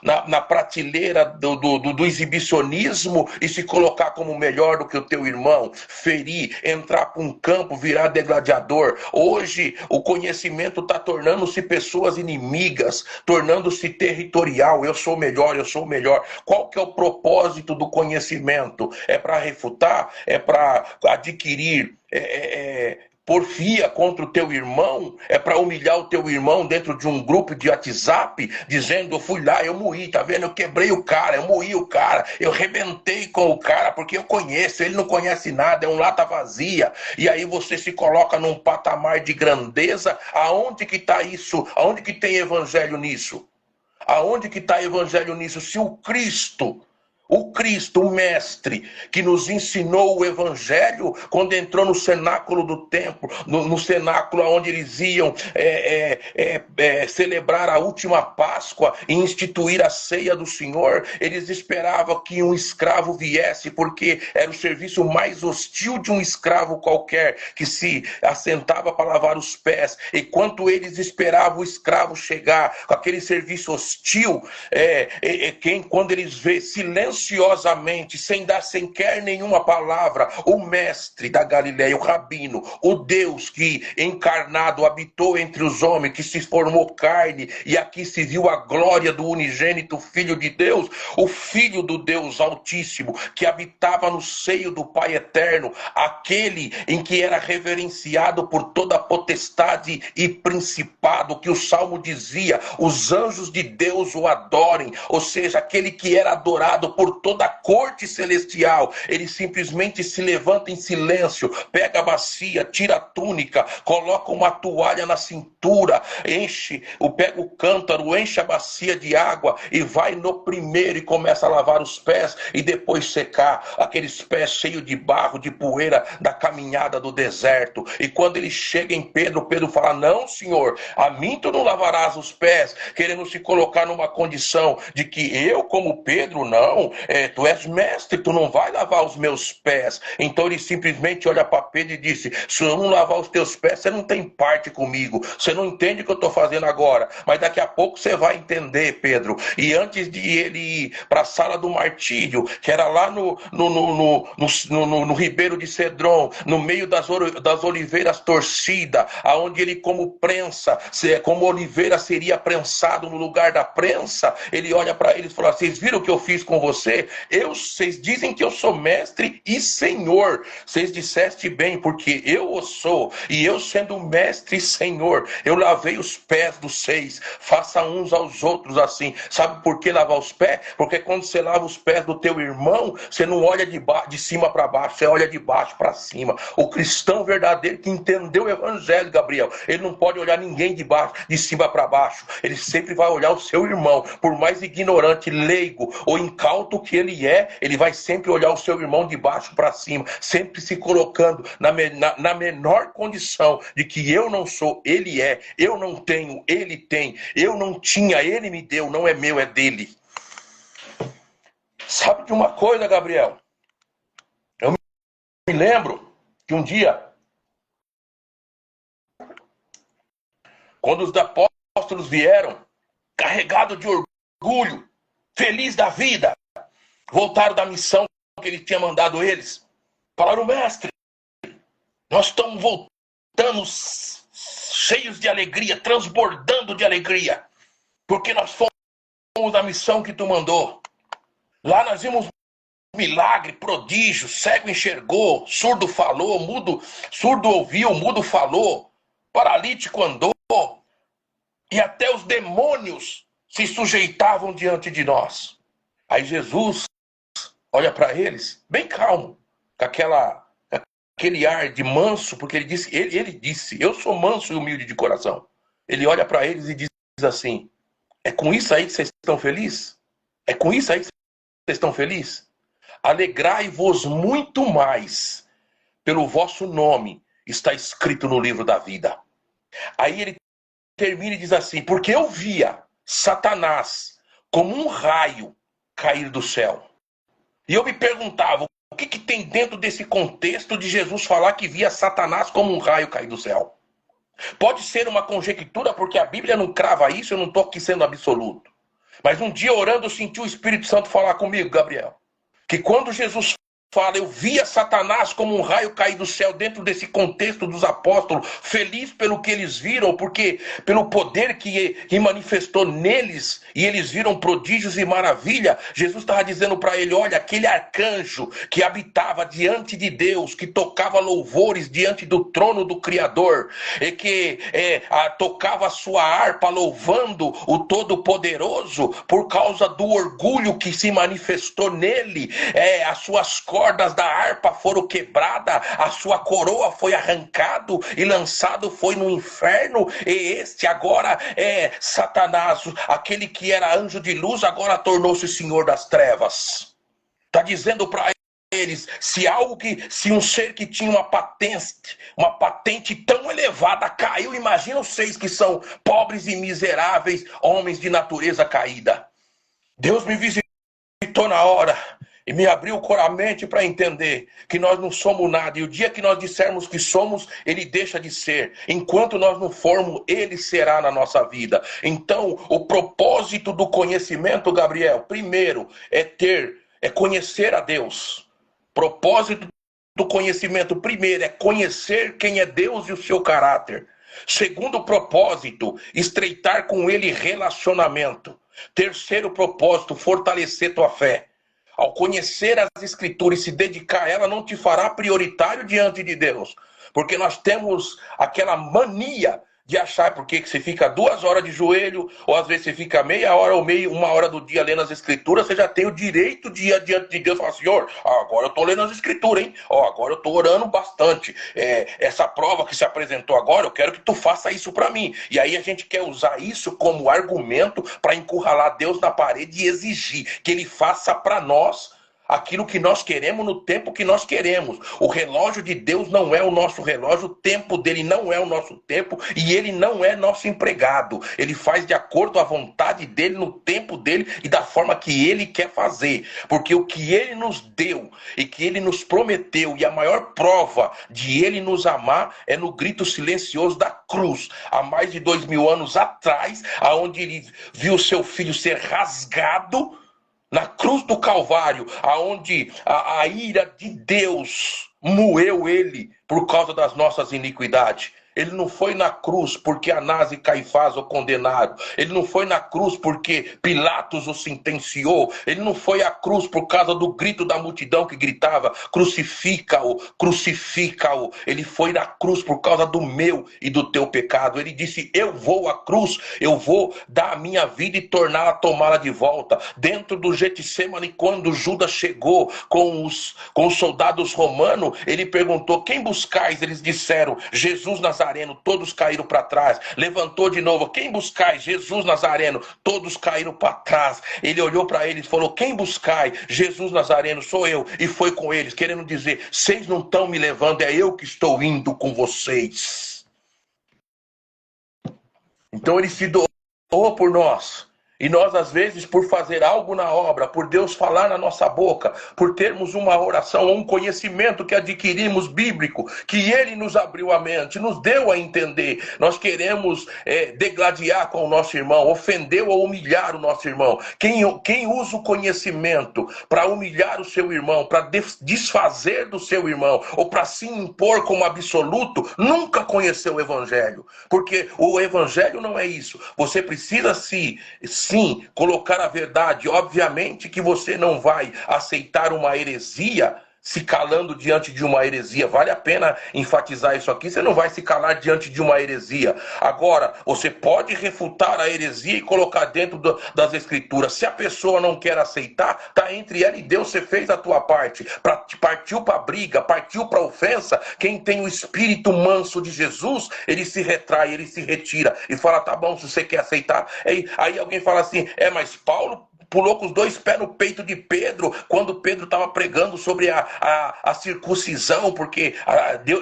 na prateleira do exibicionismo e se colocar como melhor do que o teu irmão, ferir, entrar para um campo, virar degladiador. Hoje o conhecimento está tornando-se pessoas inimigas, tornando-se territorial. Eu sou melhor, eu sou melhor. Qual que é o propósito do conhecimento? É para refutar? É para adquirir porfia contra o teu irmão? É para humilhar o teu irmão dentro de um grupo de WhatsApp, dizendo: eu fui lá, eu moí, tá vendo? Eu quebrei o cara, eu moí o cara, eu rebentei com o cara, porque eu conheço, ele não conhece nada, é um lata vazia. E aí você se coloca num patamar de grandeza. Aonde que está isso? Aonde que tem evangelho nisso? Aonde que está evangelho nisso? Se o Cristo, o mestre, que nos ensinou o evangelho, quando entrou no cenáculo do templo, no cenáculo onde eles iam celebrar a última Páscoa e instituir a ceia do Senhor, eles esperavam que um escravo viesse, porque era o serviço mais hostil de um escravo qualquer, que se assentava para lavar os pés. Enquanto eles esperavam o escravo chegar com aquele serviço hostil, quando eles vê silenciosamente, sem dar sequer nenhuma palavra, o mestre da Galileia, o rabino, o Deus que encarnado habitou entre os homens, que se formou carne, e aqui se viu a glória do unigênito Filho de Deus, o Filho do Deus Altíssimo, que habitava no seio do Pai Eterno, aquele em que era reverenciado por toda a potestade e principado, que o Salmo dizia: os anjos de Deus o adorem, ou seja, aquele que era adorado por toda a corte celestial. Ele simplesmente se levanta em silêncio, pega a bacia, tira a túnica, coloca uma toalha na cintura, pega o cântaro, enche a bacia de água e vai no primeiro e começa a lavar os pés e depois secar aqueles pés cheios de barro, de poeira da caminhada do deserto. E quando ele chega em Pedro, Pedro fala: não, Senhor, a mim tu não lavarás os pés, querendo se colocar numa condição de que eu, como Pedro, não, tu és mestre, tu não vai lavar os meus pés. Então ele simplesmente olha para Pedro e disse: se eu não lavar os teus pés, você não tem parte comigo, você não entende o que eu estou fazendo agora, mas daqui a pouco você vai entender, Pedro. E antes de ele ir para a sala do martírio, que era lá no ribeiro de Cedron, no meio das oliveiras torcidas, aonde ele, como prensa, como oliveira seria prensado no lugar da prensa, ele olha para eles e fala: vocês viram o que eu fiz com você? Vocês dizem que eu sou mestre e senhor. Vocês disseste bem, porque eu o sou. E eu, sendo mestre e senhor, eu lavei os pés dos seis. Faça uns aos outros assim. Sabe por que lavar os pés? Porque quando você lava os pés do teu irmão, você não olha de cima para baixo, você olha de baixo para cima. O cristão verdadeiro que entendeu o evangelho, Gabriel, ele não pode olhar ninguém de cima para baixo. Ele sempre vai olhar o seu irmão. Por mais ignorante, leigo ou incauto que ele vai sempre olhar o seu irmão de baixo para cima, sempre se colocando na menor condição de que eu não sou, ele é, eu não tenho, ele tem, eu não tinha, ele me deu, não é meu, é dele. Sabe de uma coisa, Gabriel? Eu me lembro que um dia, quando os apóstolos vieram, carregados de orgulho, feliz da vida, voltaram da missão que ele tinha mandado eles. Falaram: mestre, nós estamos voltando cheios de alegria, transbordando de alegria, porque nós fomos da missão que tu mandou. Lá nós vimos milagre, prodígio, cego enxergou, surdo falou, surdo ouviu, mudo falou, paralítico andou, e até os demônios se sujeitavam diante de nós. Aí Jesus olha para eles, bem calmo, com aquele ar de manso, porque ele disse, eu sou manso e humilde de coração. Ele olha para eles e diz assim: é com isso aí que vocês estão felizes? É com isso aí que vocês estão felizes? alegrai-vos muito mais pelo vosso nome, está escrito no livro da vida. Aí ele termina e diz assim, porque eu via Satanás como um raio cair do céu. E eu me perguntava, o que tem dentro desse contexto de Jesus falar que via Satanás como um raio cair do céu? Pode ser uma conjectura, porque a Bíblia não crava isso, eu não estou aqui sendo absoluto. Mas um dia orando, eu senti o Espírito Santo falar comigo, Gabriel, que quando Jesus fala, eu via Satanás como um raio cair do céu, dentro desse contexto dos apóstolos, feliz pelo que eles viram, porque pelo poder que manifestou neles, e eles viram prodígios e maravilha, Jesus estava dizendo para ele, olha, aquele arcanjo que habitava diante de Deus, que tocava louvores diante do trono do Criador, e que tocava a sua harpa louvando o Todo-Poderoso, por causa do orgulho que se manifestou nele, as suas cordas da harpa foram quebradas, a sua coroa foi arrancado e lançado foi no inferno, e este agora é Satanás, aquele que era anjo de luz, agora tornou-se senhor das trevas. Está dizendo para eles, se um ser que tinha uma patente tão elevada caiu, imagina vocês que são pobres e miseráveis, homens de natureza caída. Deus me visitou na hora e me abriu a mente para entender que nós não somos nada. E o dia que nós dissermos que somos, ele deixa de ser. Enquanto nós não formos, ele será na nossa vida. Então, o propósito do conhecimento, Gabriel, primeiro, é conhecer a Deus. Propósito do conhecimento, primeiro, é conhecer quem é Deus e o seu caráter. Segundo propósito, estreitar com ele relacionamento. Terceiro propósito, fortalecer tua fé. Ao conhecer as Escrituras e se dedicar a ela, não te fará prioritário diante de Deus. Porque nós temos aquela mania de achar, porque você fica 2 horas de joelho, ou às vezes você fica meia hora ou 1 hora do dia lendo as Escrituras, você já tem o direito de ir diante de Deus e falar, Senhor, agora eu estou lendo as Escrituras, hein? Agora eu estou orando bastante. Essa prova que se apresentou agora, eu quero que tu faça isso para mim. E aí a gente quer usar isso como argumento para encurralar Deus na parede e exigir que ele faça para nós aquilo que nós queremos no tempo que nós queremos. O relógio de Deus não é o nosso relógio, o tempo dele não é o nosso tempo e ele não é nosso empregado. Ele faz de acordo com a vontade dele, no tempo dele e da forma que ele quer fazer. Porque o que ele nos deu e que ele nos prometeu e a maior prova de ele nos amar é no grito silencioso da cruz. Há mais de 2000 anos atrás, aonde ele viu seu filho ser rasgado na cruz do Calvário, aonde a ira de Deus moeu ele por causa das nossas iniquidades. Ele não foi na cruz porque Anás e Caifás o condenaram. Ele não foi na cruz porque Pilatos o sentenciou. Ele não foi à cruz por causa do grito da multidão que gritava, crucifica-o, crucifica-o. Ele foi na cruz por causa do meu e do teu pecado. Ele disse, eu vou à cruz, eu vou dar a minha vida e torná-la, tomá-la de volta. Dentro do Getsemane, quando Judas chegou com os soldados romanos, ele perguntou, quem buscais? Eles disseram, Jesus Nazareno. Todos caíram para trás. Levantou de novo, quem buscais? Jesus Nazareno. Todos caíram para trás. Ele olhou para eles e falou, quem buscai? Jesus Nazareno, sou eu. E foi com eles, querendo dizer, vocês não estão me levando, é eu que estou indo com vocês. Então ele se doou por nós. E nós, às vezes, por fazer algo na obra, por Deus falar na nossa boca, por termos uma oração, um conhecimento que adquirimos bíblico, que Ele nos abriu a mente, nos deu a entender, nós queremos degladiar com o nosso irmão, ofender ou humilhar o nosso irmão. Quem usa o conhecimento para humilhar o seu irmão, para desfazer do seu irmão, ou para se impor como absoluto, nunca conheceu o Evangelho. Porque o Evangelho não é isso. Você precisa sim, colocar a verdade. Obviamente que você não vai aceitar uma heresia se calando diante de uma heresia. Vale a pena enfatizar isso aqui. Você não vai se calar diante de uma heresia. Agora, você pode refutar a heresia e colocar dentro das Escrituras. Se a pessoa não quer aceitar, tá entre ela e Deus, você fez a tua parte. Partiu para briga, partiu para ofensa. Quem tem o espírito manso de Jesus, ele se retrai, ele se retira e fala, tá bom, se você quer aceitar. Aí alguém fala assim, mas Paulo pulou com os dois pés no peito de Pedro, quando Pedro estava pregando sobre a circuncisão, porque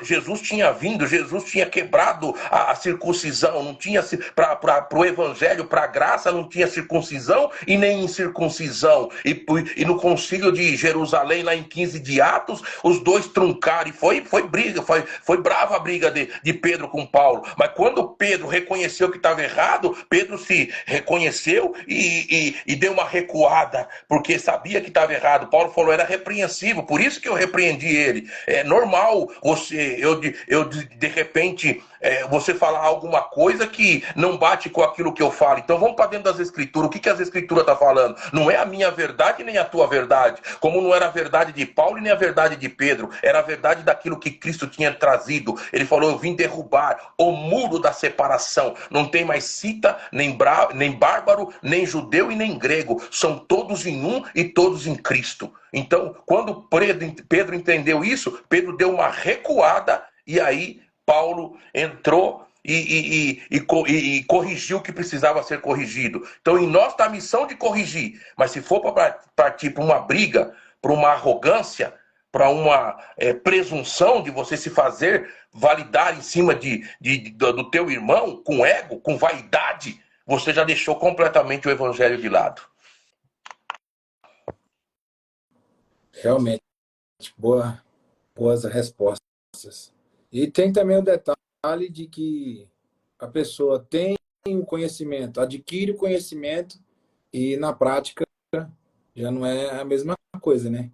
Jesus tinha vindo, Jesus tinha quebrado a circuncisão, não tinha para o evangelho, para a graça, não tinha circuncisão e nem incircuncisão. E no concílio de Jerusalém, lá em 15 de Atos, os dois truncaram, e foi briga, foi brava a briga de Pedro com Paulo. Mas quando Pedro reconheceu que estava errado, Pedro se reconheceu e deu uma recuada, porque sabia que estava errado. Paulo falou, era repreensível, por isso que eu repreendi ele. É normal eu de repente, você falar alguma coisa que não bate com aquilo que eu falo. Então vamos para dentro das escrituras. O que as escrituras estão falando? Não é a minha verdade nem a tua verdade. Como não era a verdade de Paulo e nem a verdade de Pedro. Era a verdade daquilo que Cristo tinha trazido. Ele falou, eu vim derrubar o muro da separação. Não tem mais cita, nem bárbaro, nem judeu e nem grego. São todos em um e todos em Cristo. Então, quando Pedro entendeu isso, Pedro deu uma recuada e aí Paulo entrou e corrigiu o que precisava ser corrigido. Então, em nós está a missão de corrigir. Mas se for para partir para uma briga, para uma arrogância, para uma presunção de você se fazer validar em cima do teu irmão, com ego, com vaidade, você já deixou completamente o evangelho de lado. Realmente, boas respostas. E tem também o detalhe de que a pessoa tem o conhecimento, adquire o conhecimento e na prática já não é a mesma coisa, né?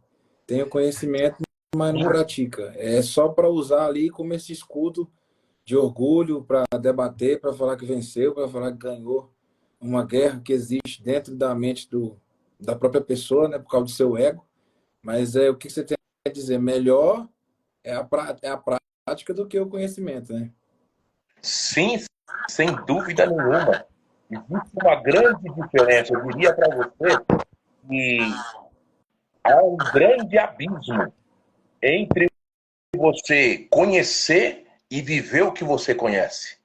Tem o conhecimento, mas não pratica. É só para usar ali como esse escudo de orgulho, para debater, para falar que venceu, para falar que ganhou uma guerra que existe dentro da mente da própria pessoa, né? Por causa do seu ego. Mas o que você tem a dizer? Melhor é a prática do que o conhecimento, né? Sim, sem dúvida nenhuma. Existe uma grande diferença. Eu diria para você que há um grande abismo entre você conhecer e viver o que você conhece.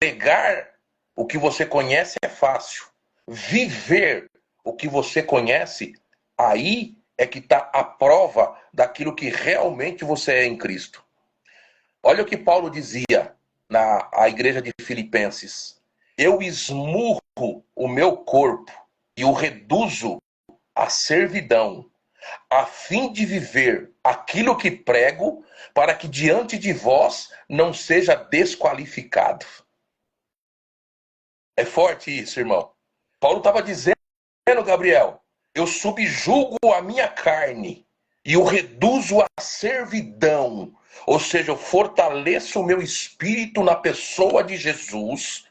Pregar o que você conhece é fácil. Viver o que você conhece, aí é que está a prova daquilo que realmente você é em Cristo. Olha o que Paulo dizia na igreja de Filipenses. Eu esmurro o meu corpo e o reduzo à servidão, a fim de viver aquilo que prego, para que diante de vós não seja desqualificado. É forte isso, irmão. Paulo estava dizendo, Gabriel, eu subjugo a minha carne e o reduzo à servidão. Ou seja, eu fortaleço o meu espírito na pessoa de Jesus,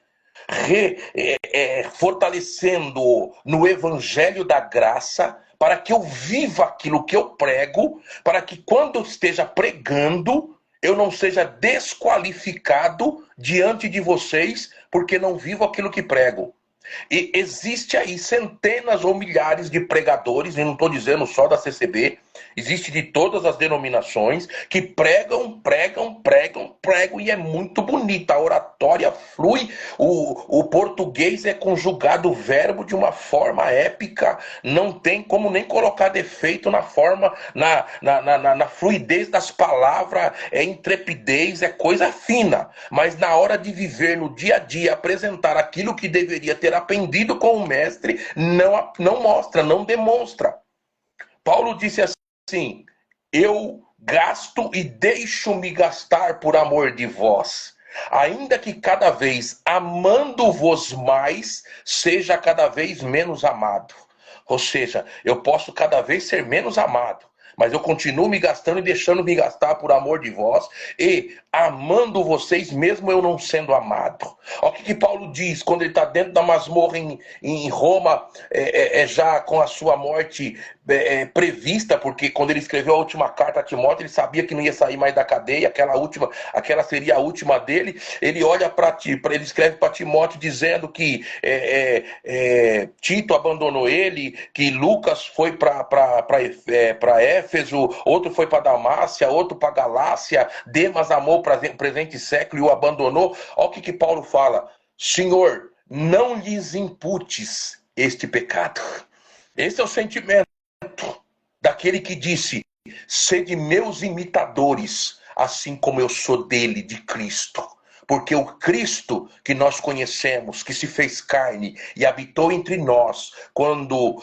fortalecendo-o no evangelho da graça, para que eu viva aquilo que eu prego, para que quando eu esteja pregando, eu não seja desqualificado diante de vocês, porque não vivo aquilo que prego. E existe aí centenas ou milhares de pregadores, e não estou dizendo só da CCB, existe de todas as denominações, que pregam, e é muito bonita, a oratória flui, o português é conjugado o verbo de uma forma épica, não tem como nem colocar defeito na forma, na fluidez das palavras, é intrepidez, é coisa fina, mas na hora de viver no dia a dia, apresentar aquilo que deveria ter aprendido com o mestre, não mostra, não demonstra. Paulo disse assim, eu gasto e deixo-me gastar por amor de vós, ainda que cada vez amando-vos mais, seja cada vez menos amado. Ou seja, eu posso cada vez ser menos amado, mas eu continuo me gastando e deixando me gastar por amor de vós e amando vocês mesmo eu não sendo amado. Olha o que Paulo diz quando ele está dentro da masmorra em Roma, já com a sua morte prevista, porque quando ele escreveu a última carta a Timóteo, ele sabia que não ia sair mais da cadeia, aquela seria a última dele. Ele olha ele escreve para Timóteo dizendo que Tito abandonou ele, que Lucas foi para Éfeso, outro foi para Damácia, outro para Galácia, Demas amou o presente século e o abandonou. Olha o que Paulo fala: Senhor, não lhes imputes este pecado. Esse é o sentimento daquele que disse: sede meus imitadores, assim como eu sou dele, de Cristo. Porque o Cristo que nós conhecemos, que se fez carne e habitou entre nós, quando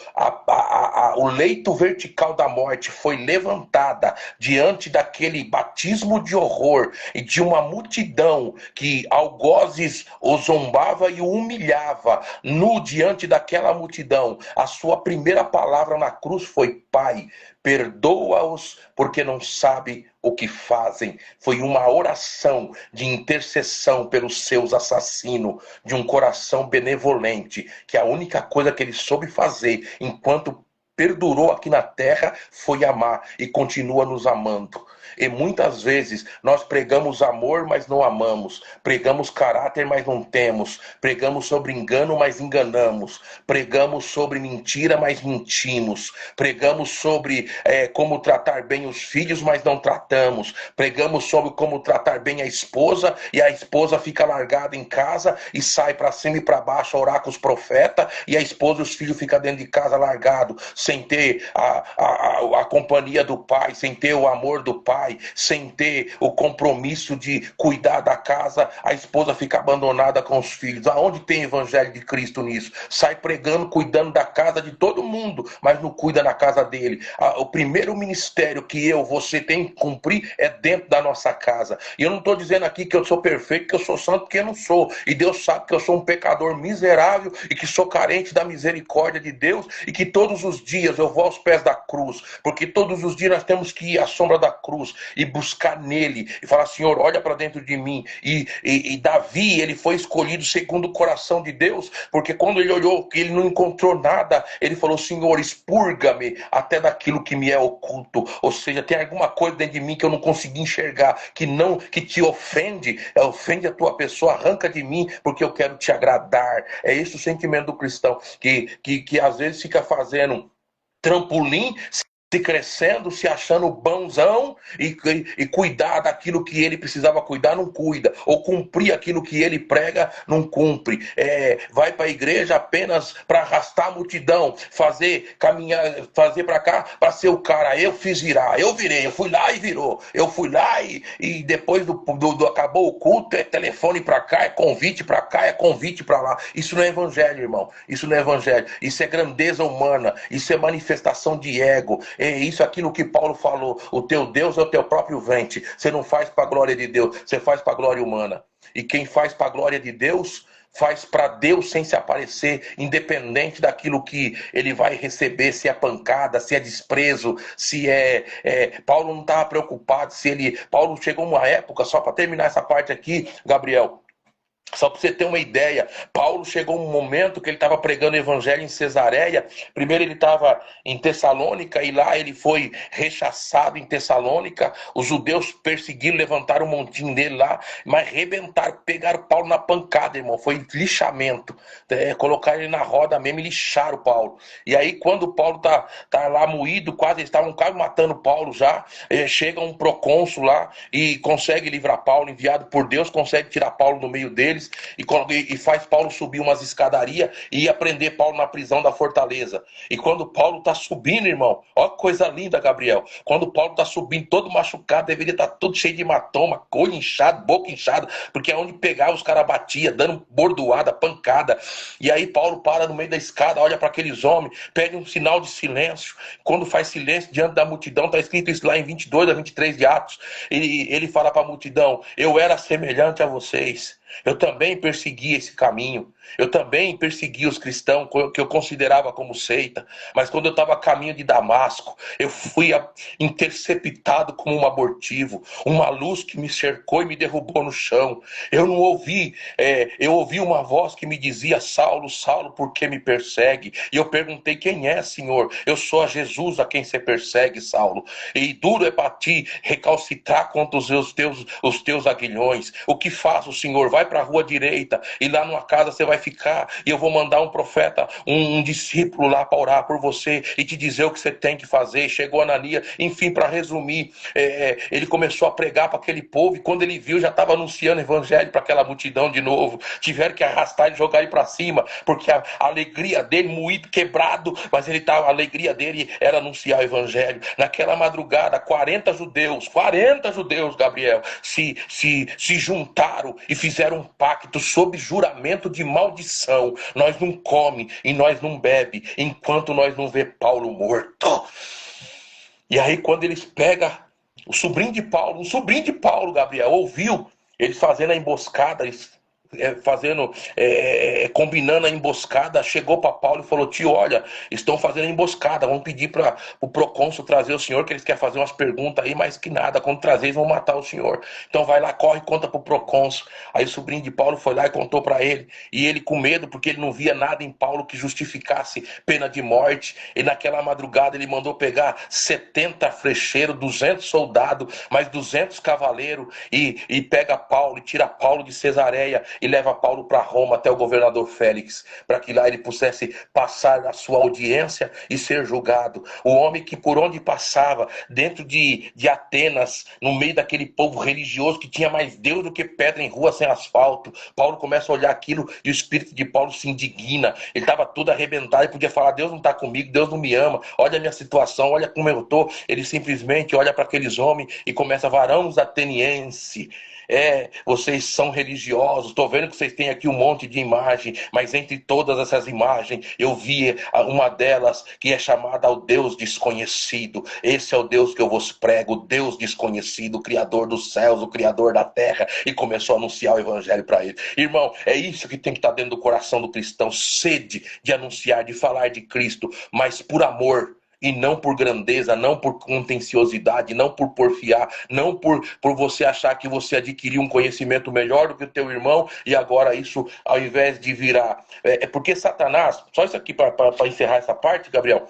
o leito vertical da morte foi levantada diante daquele batismo de horror e de uma multidão que algozes o zombava e o humilhava, nu diante daquela multidão, a sua primeira palavra na cruz foi: Pai, perdoa-os porque não sabem o que fazem. Foi uma oração de intercessão pelos seus assassinos, de um coração benevolente, que a única coisa que ele soube fazer enquanto perdurou aqui na terra foi amar, e continua nos amando. E muitas vezes nós pregamos amor, mas não amamos. Pregamos caráter, mas não temos. Pregamos sobre engano, mas enganamos. Pregamos sobre mentira, mas mentimos. Pregamos sobre como tratar bem os filhos, mas não tratamos. Pregamos sobre como tratar bem a esposa, e a esposa fica largada em casa e sai para cima e para baixo a orar com os profetas, e a esposa e os filhos ficam dentro de casa largado, sem ter a companhia do pai, sem ter o amor do pai, sem ter o compromisso de cuidar da casa. A esposa fica abandonada com os filhos. Aonde tem evangelho de Cristo nisso? Sai pregando, cuidando da casa de todo mundo, mas não cuida da casa dele. O primeiro ministério que você tem que cumprir é dentro da nossa casa. E eu não estou dizendo aqui que eu sou perfeito, que eu sou santo, porque eu não sou. E Deus sabe que eu sou um pecador miserável e que sou carente da misericórdia de Deus, e que todos os dias eu vou aos pés da cruz, porque todos os dias nós temos que ir à sombra da cruz e buscar nele e falar: Senhor, olha para dentro de mim. E Davi, ele foi escolhido segundo o coração de Deus, porque quando ele olhou que ele não encontrou nada, ele falou: Senhor, expurga-me até daquilo que me é oculto. Ou seja, tem alguma coisa dentro de mim que eu não consegui enxergar, que te ofende a tua pessoa, arranca de mim, porque eu quero te agradar. É esse o sentimento do cristão, que às vezes fica fazendo trampolim, se crescendo, se achando bonzão, e cuidar daquilo que ele precisava cuidar, não cuida. Ou cumprir aquilo que ele prega, não cumpre. Vai para a igreja apenas para arrastar a multidão, fazer para cá, para ser o cara. Eu fiz virar, eu virei, eu fui lá e virou. Eu fui lá e depois acabou o culto, é telefone para cá, é convite para cá, é convite para lá. Isso não é evangelho, irmão. Isso não é evangelho. Isso é grandeza humana. Isso é manifestação de ego. É isso, aquilo que Paulo falou: o teu Deus é o teu próprio ventre. Você não faz para a glória de Deus, você faz para a glória humana. E quem faz para a glória de Deus, faz para Deus sem se aparecer, independente daquilo que ele vai receber, se é pancada, se é desprezo, se Paulo não estava preocupado, Paulo chegou uma época, só para terminar essa parte aqui, Gabriel, só para você ter uma ideia, Paulo chegou um momento que ele estava pregando o evangelho em Cesareia. Primeiro ele estava em Tessalônica, e lá ele foi rechaçado em Tessalônica. Os judeus perseguiram, levantaram um montinho dele lá, mas arrebentaram, pegaram Paulo na pancada, irmão. Foi lixamento. Colocaram ele na roda mesmo e lixaram Paulo. E aí quando Paulo tá lá moído, eles estavam quase matando Paulo já, chega um procônsul lá e consegue livrar Paulo, enviado por Deus, consegue tirar Paulo do meio deles, e faz Paulo subir umas escadarias e ia prender Paulo na prisão da fortaleza. E quando Paulo tá subindo, irmão, ó que coisa linda, Gabriel, quando Paulo tá subindo todo machucado, deveria estar todo cheio de hematoma, olho inchado, boca inchada, porque aonde pegava os caras batia, dando bordoada, pancada. E aí Paulo para no meio da escada, olha para aqueles homens, pede um sinal de silêncio. Quando faz silêncio diante da multidão, tá escrito isso lá em 22 a 23 de Atos, ele fala para a multidão: eu era semelhante a vocês. Eu também persegui esse caminho. Eu também persegui os cristãos que eu considerava como seita. Mas quando eu estava a caminho de Damasco, eu fui interceptado como um abortivo. Uma luz que me cercou e me derrubou no chão. Eu não ouvi. Eu ouvi uma voz que me dizia: Saulo, Saulo, por que me persegue? E eu perguntei: quem é, Senhor? Eu sou a Jesus a quem você persegue, Saulo. E duro é para ti recalcitrar contra os teus aguilhões. O que faz o Senhor? Vai vai para a rua direita e lá numa casa você vai ficar e eu vou mandar um profeta, um discípulo lá para orar por você e te dizer o que você tem que fazer. Chegou Ananias, enfim, para resumir, ele começou a pregar para aquele povo e quando ele viu já estava anunciando o evangelho para aquela multidão de novo. Tiveram que arrastar ele, jogar ele para cima, porque a alegria dele, moído, quebrado, mas a alegria dele era anunciar o evangelho. Naquela madrugada, 40 judeus, Gabriel, se juntaram e fizeram um pacto sob juramento de maldição. Nós não come e nós não bebe enquanto nós não vê Paulo morto. E aí quando eles pegam o sobrinho de Paulo, Gabriel, ouviu eles fazendo a emboscada, combinando a emboscada, chegou para Paulo e falou: tio, olha, estão fazendo a emboscada, vamos pedir para o procônsul trazer o senhor, que eles querem fazer umas perguntas aí, mas que nada, quando trazer eles vão matar o senhor. Então vai lá, corre e conta para o procônsul. Aí o sobrinho de Paulo foi lá e contou para ele, e ele com medo, porque ele não via nada em Paulo que justificasse pena de morte, e naquela madrugada ele mandou pegar 70 flecheiros, 200 soldados, mais 200 cavaleiros, e pega Paulo, e tira Paulo de Cesareia, e leva Paulo para Roma até o governador Félix, para que lá ele pudesse passar a sua audiência e ser julgado. O homem que por onde passava, dentro de Atenas, no meio daquele povo religioso que tinha mais Deus do que pedra em rua sem asfalto, Paulo começa a olhar aquilo e o espírito de Paulo se indigna. Ele estava todo arrebentado e podia falar: Deus não está comigo, Deus não me ama, olha a minha situação, olha como eu estou. Ele simplesmente olha para aqueles homens e começa: varãos atenienses, vocês são religiosos, estou vendo que vocês têm aqui um monte de imagem, mas entre todas essas imagens eu vi uma delas que é chamada ao Deus desconhecido. Esse é o Deus que eu vos prego, o Deus desconhecido, o Criador dos céus, o Criador da terra. E começou a anunciar o evangelho para ele. Irmão, é isso que tem que estar dentro do coração do cristão: sede de anunciar, de falar de Cristo, mas por amor. E não por grandeza, não por contenciosidade, não por porfiar, não por você achar que você adquiriu um conhecimento melhor do que o teu irmão, e agora isso, ao invés de virar... porque Satanás, só isso aqui para encerrar essa parte, Gabriel,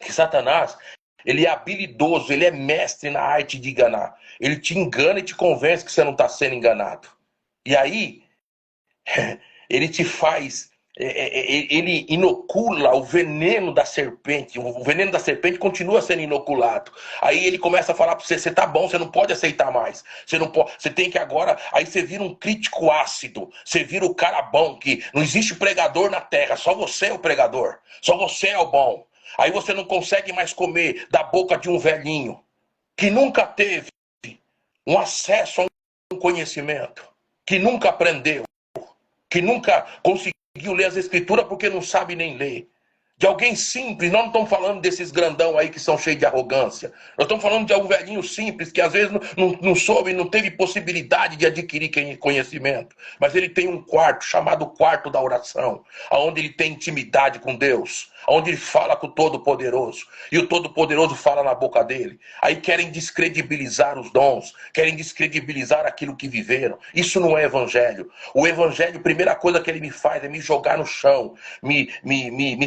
que Satanás, ele é habilidoso, ele é mestre na arte de enganar. Ele te engana e te convence que você não está sendo enganado. E aí, ele te faz... ele inocula o veneno da serpente. O veneno da serpente continua sendo inoculado. Aí ele começa a falar para você: você tá bom, você não pode aceitar mais, você não pode, você tem que agora. Aí você vira um crítico ácido, você vira o cara bom, que não existe pregador na terra, só você é o pregador, só você é o bom. Aí você não consegue mais comer da boca de um velhinho que nunca teve um acesso a um conhecimento, que nunca aprendeu, que nunca conseguiu ler as escrituras porque não sabe nem ler. De alguém simples, nós não estamos falando desses grandão aí que são cheios de arrogância. Nós estamos falando de algum velhinho simples que às vezes não soube, não teve possibilidade de adquirir conhecimento. Mas ele tem um quarto chamado quarto da oração, onde ele tem intimidade com Deus, onde ele fala com o Todo-Poderoso. E o Todo-Poderoso fala na boca dele. Aí querem descredibilizar os dons, querem descredibilizar aquilo que viveram. Isso não é evangelho. O evangelho, a primeira coisa que ele me faz é me jogar no chão, me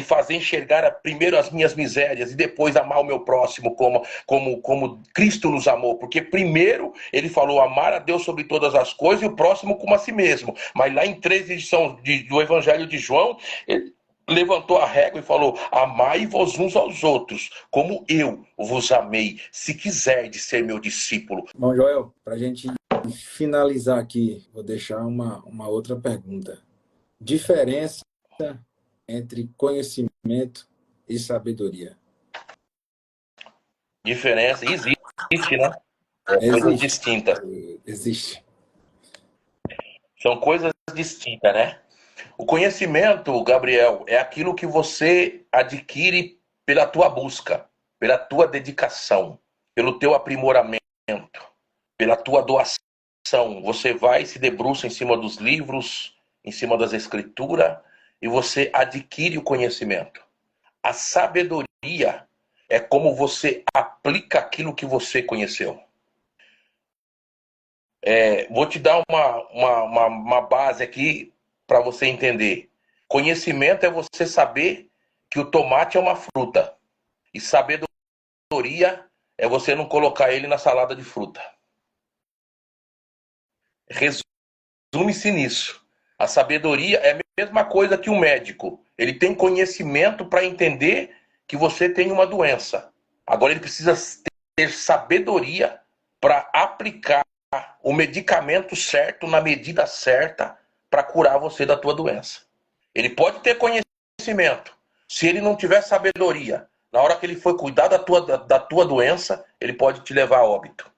fazer enxergar primeiro as minhas misérias e depois amar o meu próximo como Cristo nos amou. Porque primeiro ele falou amar a Deus sobre todas as coisas e o próximo como a si mesmo. Mas lá em 13 edição do Evangelho de João, ele levantou a régua e falou: amai-vos uns aos outros, como eu vos amei, se quiserdes ser meu discípulo. Bom, Joel, para a gente finalizar aqui, vou deixar uma outra pergunta. Diferença entre conhecimento e sabedoria? Diferença existe, né? Coisas distintas. Existe. São coisas distintas, né? O conhecimento, Gabriel, é aquilo que você adquire pela tua busca, pela tua dedicação, pelo teu aprimoramento, pela tua doação. Você vai e se debruça em cima dos livros, em cima das escrituras, e você adquire o conhecimento. A sabedoria é como você aplica aquilo que você conheceu. Vou te dar uma base aqui para você entender. Conhecimento é você saber que o tomate é uma fruta. E sabedoria é você não colocar ele na salada de fruta. resume-se nisso. A sabedoria é a mesma coisa que um médico. Ele tem conhecimento para entender que você tem uma doença. Agora ele precisa ter sabedoria para aplicar o medicamento certo na medida certa para curar você da tua doença. Ele pode ter conhecimento. Se ele não tiver sabedoria, na hora que ele for cuidar da tua doença, ele pode te levar a óbito.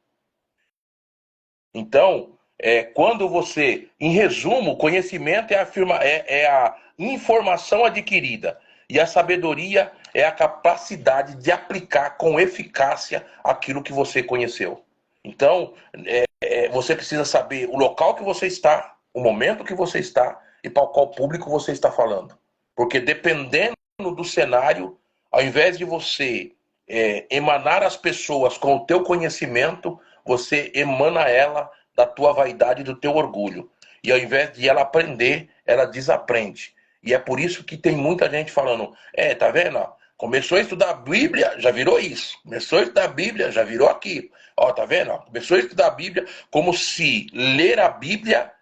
Então, quando você, em resumo, o conhecimento é a informação adquirida e a sabedoria é a capacidade de aplicar com eficácia aquilo que você conheceu. Então, você precisa saber o local que você está, o momento que você está e para qual público você está falando. Porque dependendo do cenário, ao invés de você emanar as pessoas com o teu conhecimento, você emana ela da tua vaidade e do teu orgulho. E ao invés de ela aprender, ela desaprende. E é por isso que tem muita gente falando, tá vendo? Começou a estudar a Bíblia, já virou isso. Começou a estudar a Bíblia, já virou aquilo. Tá vendo? Começou a estudar a Bíblia como se ler a Bíblia,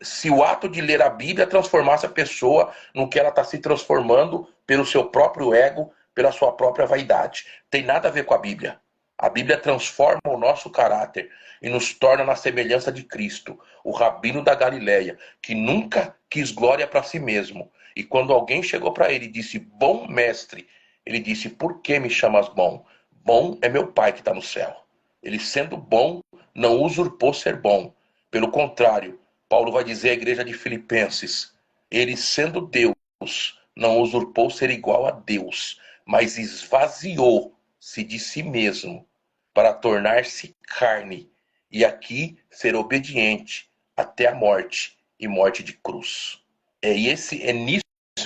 se o ato de ler a Bíblia transformasse a pessoa no que ela está se transformando pelo seu próprio ego, pela sua própria vaidade. Tem nada a ver com a Bíblia. A Bíblia transforma o nosso caráter e nos torna na semelhança de Cristo, o rabino da Galileia, que nunca quis glória para si mesmo. E quando alguém chegou para ele e disse, bom mestre, ele disse, por que me chamas bom? Bom é meu Pai que está no céu. Ele sendo bom, não usurpou ser bom. Pelo contrário, Paulo vai dizer à igreja de Filipenses, ele sendo Deus, não usurpou ser igual a Deus, mas esvaziou-se de si mesmo, para tornar-se carne, e aqui ser obediente até a morte, e morte de cruz. É nisso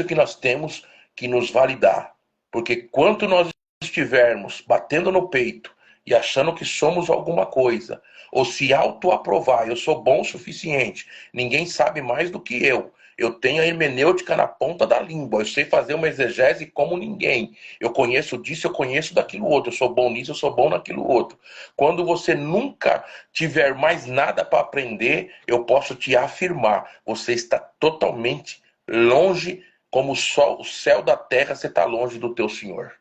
que nós temos que nos validar, porque quanto nós estivermos batendo no peito e achando que somos alguma coisa, ou se autoaprovar, eu sou bom o suficiente, ninguém sabe mais do que eu tenho a hermenêutica na ponta da língua, eu sei fazer uma exegese como ninguém, eu conheço disso, eu conheço daquilo outro, eu sou bom nisso, eu sou bom naquilo outro. Quando você nunca tiver mais nada para aprender, eu posso te afirmar, você está totalmente longe, como o céu da terra, você está longe do teu Senhor.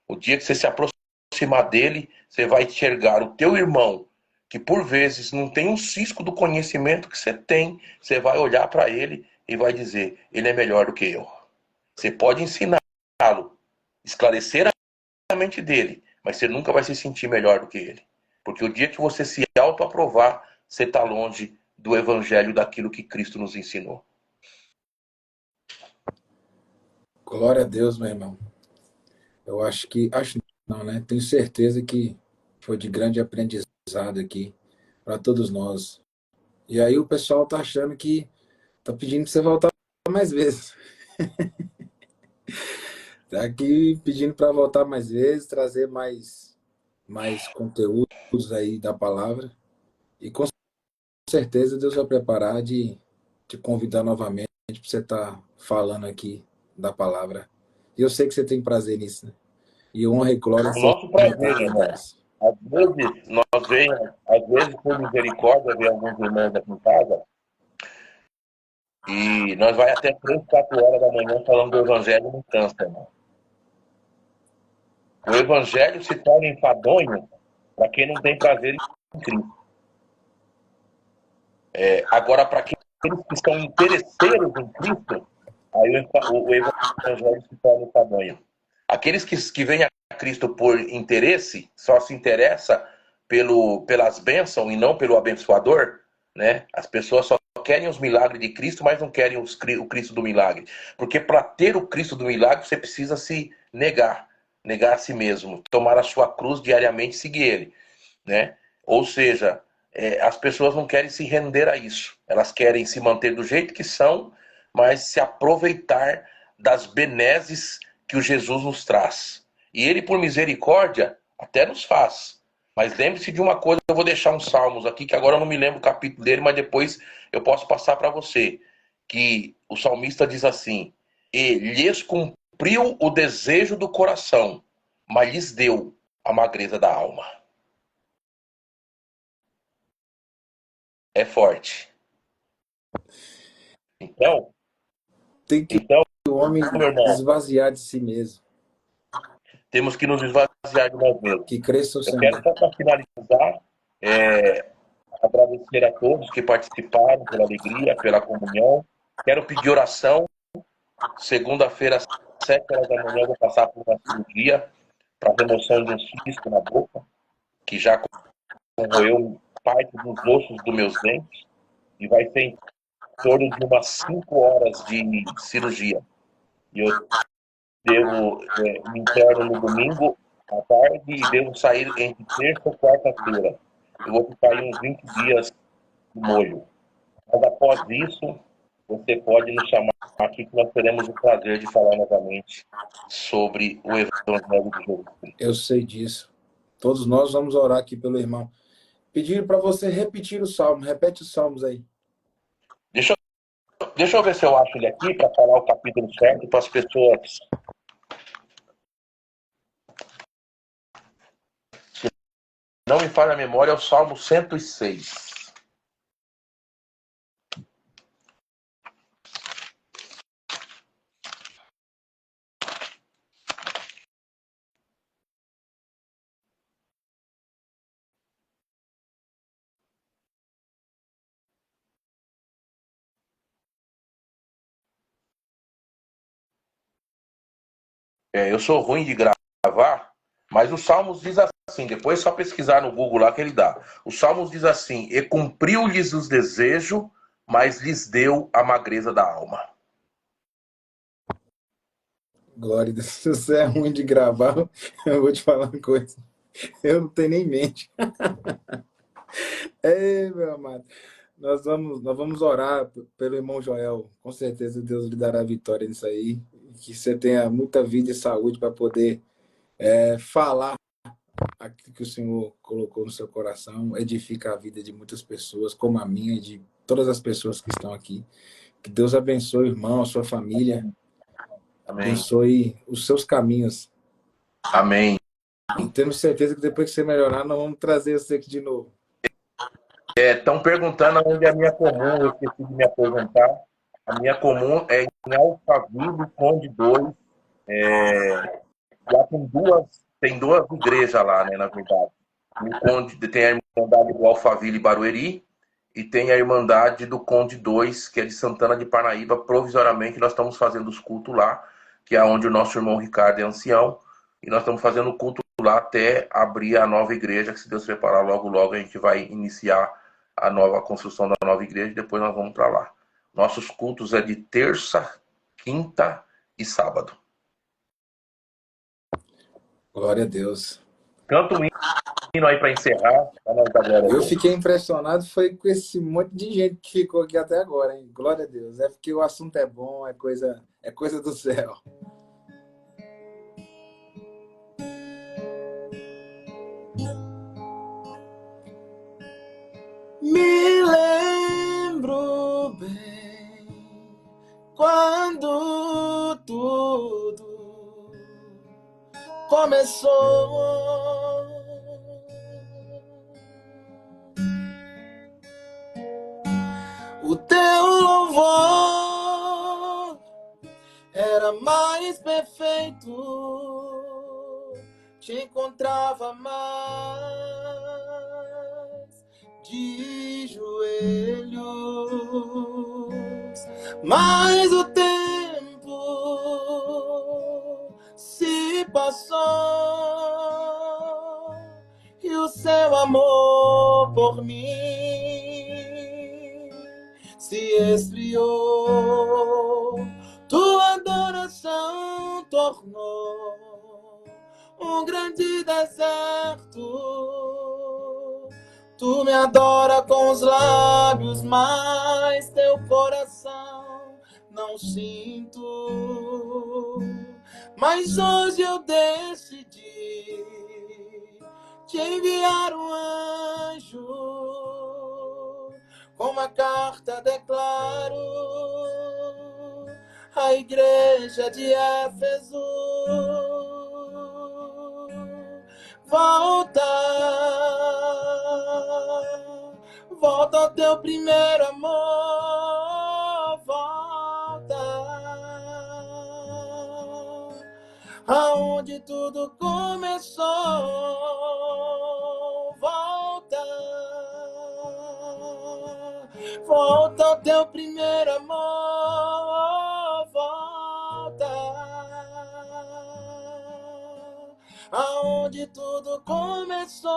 O dia que você se aproximar dele, você vai enxergar o teu irmão, que por vezes não tem um cisco do conhecimento que você tem, você vai olhar para ele e vai dizer, ele é melhor do que eu. Você pode ensiná-lo, esclarecer a mente dele, mas você nunca vai se sentir melhor do que ele. Porque o dia que você se autoaprovar, você está longe do evangelho, daquilo que Cristo nos ensinou. Glória a Deus, meu irmão. Eu acho não, né? Tenho certeza que foi de grande aprendizado aqui para todos nós. E aí o pessoal tá achando que tá pedindo para você voltar mais vezes. Tá aqui pedindo para voltar mais vezes, trazer mais conteúdos aí da palavra. E com certeza Deus vai preparar de te convidar novamente para você estar falando aqui da palavra. E eu sei que você tem prazer nisso, né? E honra e glória O sejam nosso prazer, para irmão. Deus. Às vezes por misericórdia, vem alguns irmãos aqui em casa e nós vai até 3, 4 horas da manhã falando do evangelho no câncer, irmão. O evangelho se torna enfadonho para quem não tem prazer em Cristo. Agora, para aqueles que são interesseiros em Cristo, aí o evangelho se torna enfadonho. Aqueles que vêm a Cristo por interesse, só se interessa pelas bênçãos e não pelo abençoador, né? As pessoas só querem os milagres de Cristo, mas não querem o Cristo do milagre. Porque para ter o Cristo do milagre, você precisa se negar a si mesmo, tomar a sua cruz diariamente e seguir ele, né? Ou seja, as pessoas não querem se render a isso. Elas querem se manter do jeito que são, mas se aproveitar das benesses que o Jesus nos traz. E ele, por misericórdia, até nos faz. Mas lembre-se de uma coisa, eu vou deixar uns salmos aqui, que agora eu não me lembro o capítulo dele, mas depois eu posso passar para você. Que o salmista diz assim, e lhes cumpriu o desejo do coração, mas lhes deu a magreza da alma. É forte. Então, Tem que então, o homem meu irmão, esvaziar de si mesmo, temos que nos esvaziar de nós mesmos. que cresça o Eu quero Senhor. só para finalizar, agradecer a todos que participaram pela alegria, pela comunhão. Quero pedir oração. Segunda-feira, às 7 horas da manhã, eu vou passar por uma cirurgia para remoção de um cisto na boca, que já corroeu parte dos ossos dos meus dentes, e vai ser em torno de umas 5 horas de cirurgia. E eu devo me interno no domingo à tarde e devo sair entre terça e quarta-feira. Eu vou ficar aí uns 20 dias de molho. Mas após isso, você pode nos chamar aqui que nós teremos o prazer de falar novamente sobre o Evangelho de Jesus Cristo. Eu sei disso. Todos nós vamos orar aqui pelo irmão. Pedir para você repetir o salmo. Repete os salmos aí. Deixa eu ver se eu acho ele aqui para falar o capítulo certo para as pessoas. Se não me falha a memória, é o Salmo 106. Eu sou ruim de gravar, mas os Salmos diz assim, depois é só pesquisar no Google lá que ele dá. Os Salmos diz assim, e cumpriu-lhes os desejos, mas lhes deu a magreza da alma. Glória a Deus. Se você é ruim de gravar, eu vou te falar uma coisa. Eu não tenho nem mente. Ei, meu amado. Nós vamos orar pelo irmão Joel. Com certeza Deus lhe dará vitória nisso aí. Que você tenha muita vida e saúde para poder falar aquilo que o Senhor colocou no seu coração. Edifica a vida de muitas pessoas, como a minha e de todas as pessoas que estão aqui. Que Deus abençoe o irmão, a sua família. Amém. Abençoe os seus caminhos. Amém. E temos certeza que depois que você melhorar, nós vamos trazer você aqui de novo. Estão perguntando onde é a minha comum, eu esqueci de me apresentar. A minha comum é em Alphaville, Conde 2. Lá tem duas igrejas lá, né, na verdade. No Conde, tem a Irmandade do Alphaville Barueri e tem a Irmandade do Conde 2, que é de Santana de Parnaíba. Provisoriamente nós estamos fazendo os cultos lá, que é onde o nosso irmão Ricardo é ancião, e nós estamos fazendo o culto lá até abrir a nova igreja, que se Deus preparar logo, logo a gente vai iniciar a construção da nova igreja e depois nós vamos para lá. Nossos cultos é de terça, quinta e sábado. Glória a Deus. Canta um hino aí para encerrar. Eu fiquei impressionado foi com esse monte de gente que ficou aqui até agora, hein? Glória a Deus. É porque o assunto é bom, é coisa do céu. Me lembro bem quando tudo começou. O teu louvor era mais perfeito, te encontrava mais de joelhos, mas o tempo se passou e o seu amor por mim se esfriou. Tua adoração tornou um grande deserto. Tu me adora com os lábios, mas teu coração não sinto. Mas hoje eu decidi te enviar um anjo. Com uma carta declaro a igreja de Éfeso. Volta ao teu primeiro amor. aonde tudo começou. Volta, volta ao teu primeiro amor, volta, aonde tudo começou.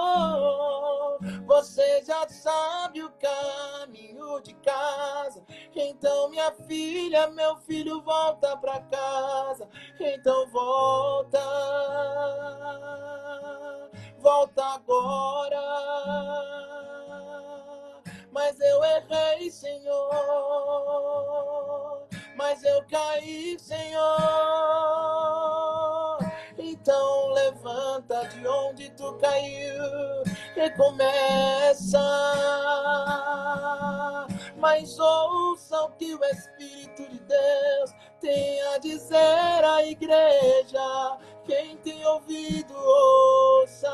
Você já sabe o caminho de casa, então minha filha, meu filho, volta pra casa. Então volta, volta agora. Mas eu errei, Senhor, mas eu caí, Senhor. Então levanta de onde tu caiu, recomeça. Mas ouça o que o Espírito de Deus tem a dizer à igreja. Quem tem ouvido, ouça.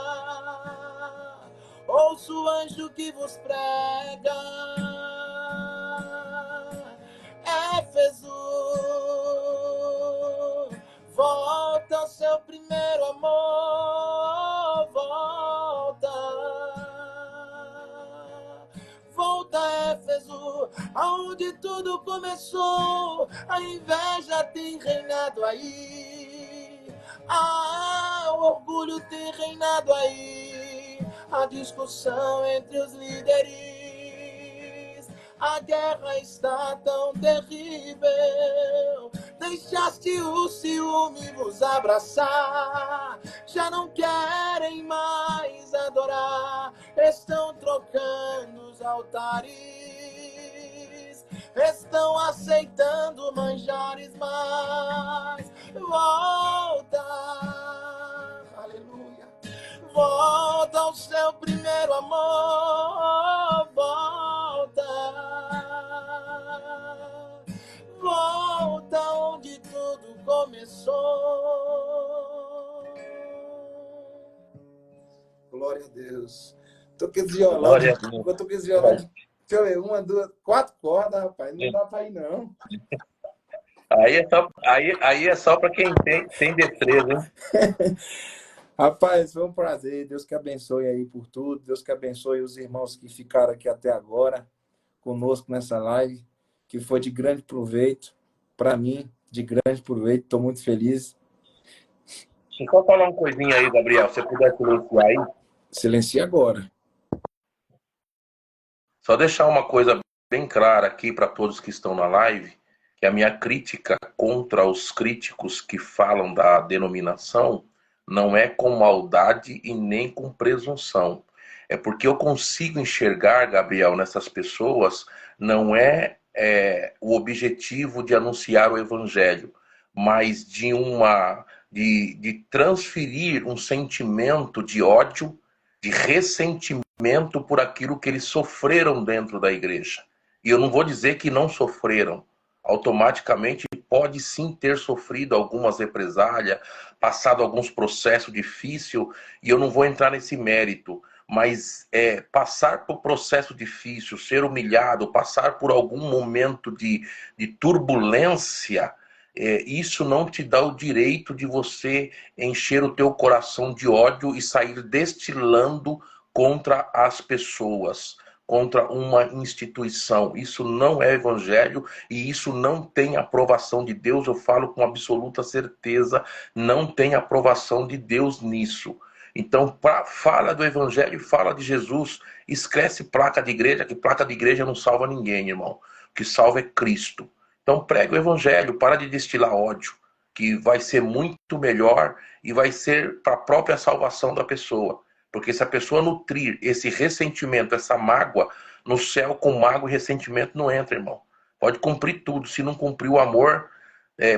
Ouça o anjo que vos prega. Éfeso, volta ao seu primeiro amor. Volta, volta, Éfeso, aonde tudo começou. A inveja tem reinado aí, o orgulho tem reinado aí, a discussão entre os líderes, a guerra está tão terrível. Deixaste o ciúme vos abraçar, já não querem mais adorar, estão trocando os altares, estão aceitando manjares, mas volta, aleluia, volta ao seu primeiro amor, volta, volta onde tudo começou. Glória a Deus. Tô com esse violão, deixa eu ver, 1, 2, 4 cordas, rapaz, não dá pra ir não. Aí é só para quem tem destreza, hein? Rapaz, foi um prazer. Deus que abençoe aí por tudo. Deus que abençoe os irmãos que ficaram aqui até agora conosco nessa live, que foi de grande proveito para mim, de grande proveito. Estou muito feliz. Deixa eu falar uma coisinha aí, Gabriel. Se você puder silenciar aí. Silencia agora. Só deixar uma coisa bem clara aqui para todos que estão na live, que a minha crítica contra os críticos que falam da denominação não é com maldade e nem com presunção. É porque eu consigo enxergar, Gabriel, nessas pessoas, não é o objetivo de anunciar o evangelho, mas de transferir um sentimento de ódio, de ressentimento por aquilo que eles sofreram dentro da igreja. E eu não vou dizer que não sofreram. Automaticamente pode sim ter sofrido algumas represálias, passado alguns processos difíceis, e eu não vou entrar nesse mérito, mas passar por processo difícil, ser humilhado, passar por algum momento de turbulência, isso não te dá o direito de você encher o teu coração de ódio e sair destilando contra as pessoas, contra uma instituição. Isso não é evangelho e isso não tem aprovação de Deus. Eu falo com absoluta certeza, não tem aprovação de Deus nisso. Então, fala do evangelho, fala de Jesus, esquece placa de igreja, que placa de igreja não salva ninguém, irmão. O que salva é Cristo. Então, prega o evangelho, para de destilar ódio, que vai ser muito melhor e vai ser para a própria salvação da pessoa. Porque se a pessoa nutrir esse ressentimento, essa mágoa, no céu com mágoa e ressentimento não entra, irmão. Pode cumprir tudo. Se não cumprir o amor,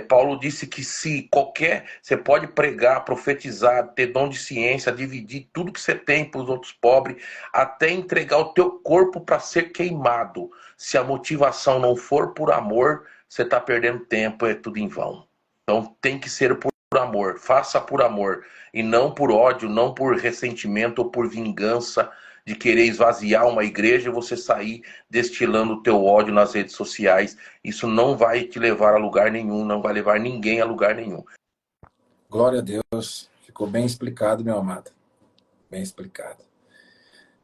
Paulo disse que você pode pregar, profetizar, ter dom de ciência, dividir tudo que você tem para os outros pobres, até entregar o teu corpo para ser queimado. Se a motivação não for por amor, você está perdendo tempo, é tudo em vão. Então tem que ser por amor, faça por amor, e não por ódio, não por ressentimento ou por vingança de querer esvaziar uma igreja e você sair destilando o teu ódio nas redes sociais. Isso não vai te levar a lugar nenhum, não vai levar ninguém a lugar nenhum. Glória a Deus. Ficou bem explicado, meu amado. Bem explicado.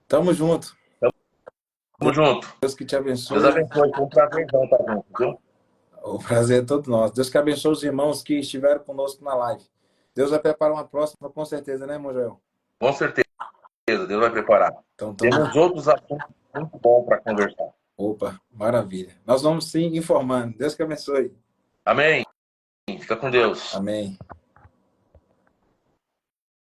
Tamo junto. Tamo junto. Deus que te abençoe. Deus abençoe. Foi um prazer estar junto, viu? O prazer é todo nosso. Deus que abençoe os irmãos que estiveram conosco na live. Deus vai preparar uma próxima, com certeza, né, irmão Joel? Com certeza. Deus vai preparar. Então, Temos outros assuntos muito bons para conversar. Opa, maravilha. Nós vamos sim informando. Deus que abençoe. Amém. Fica com Deus. Amém.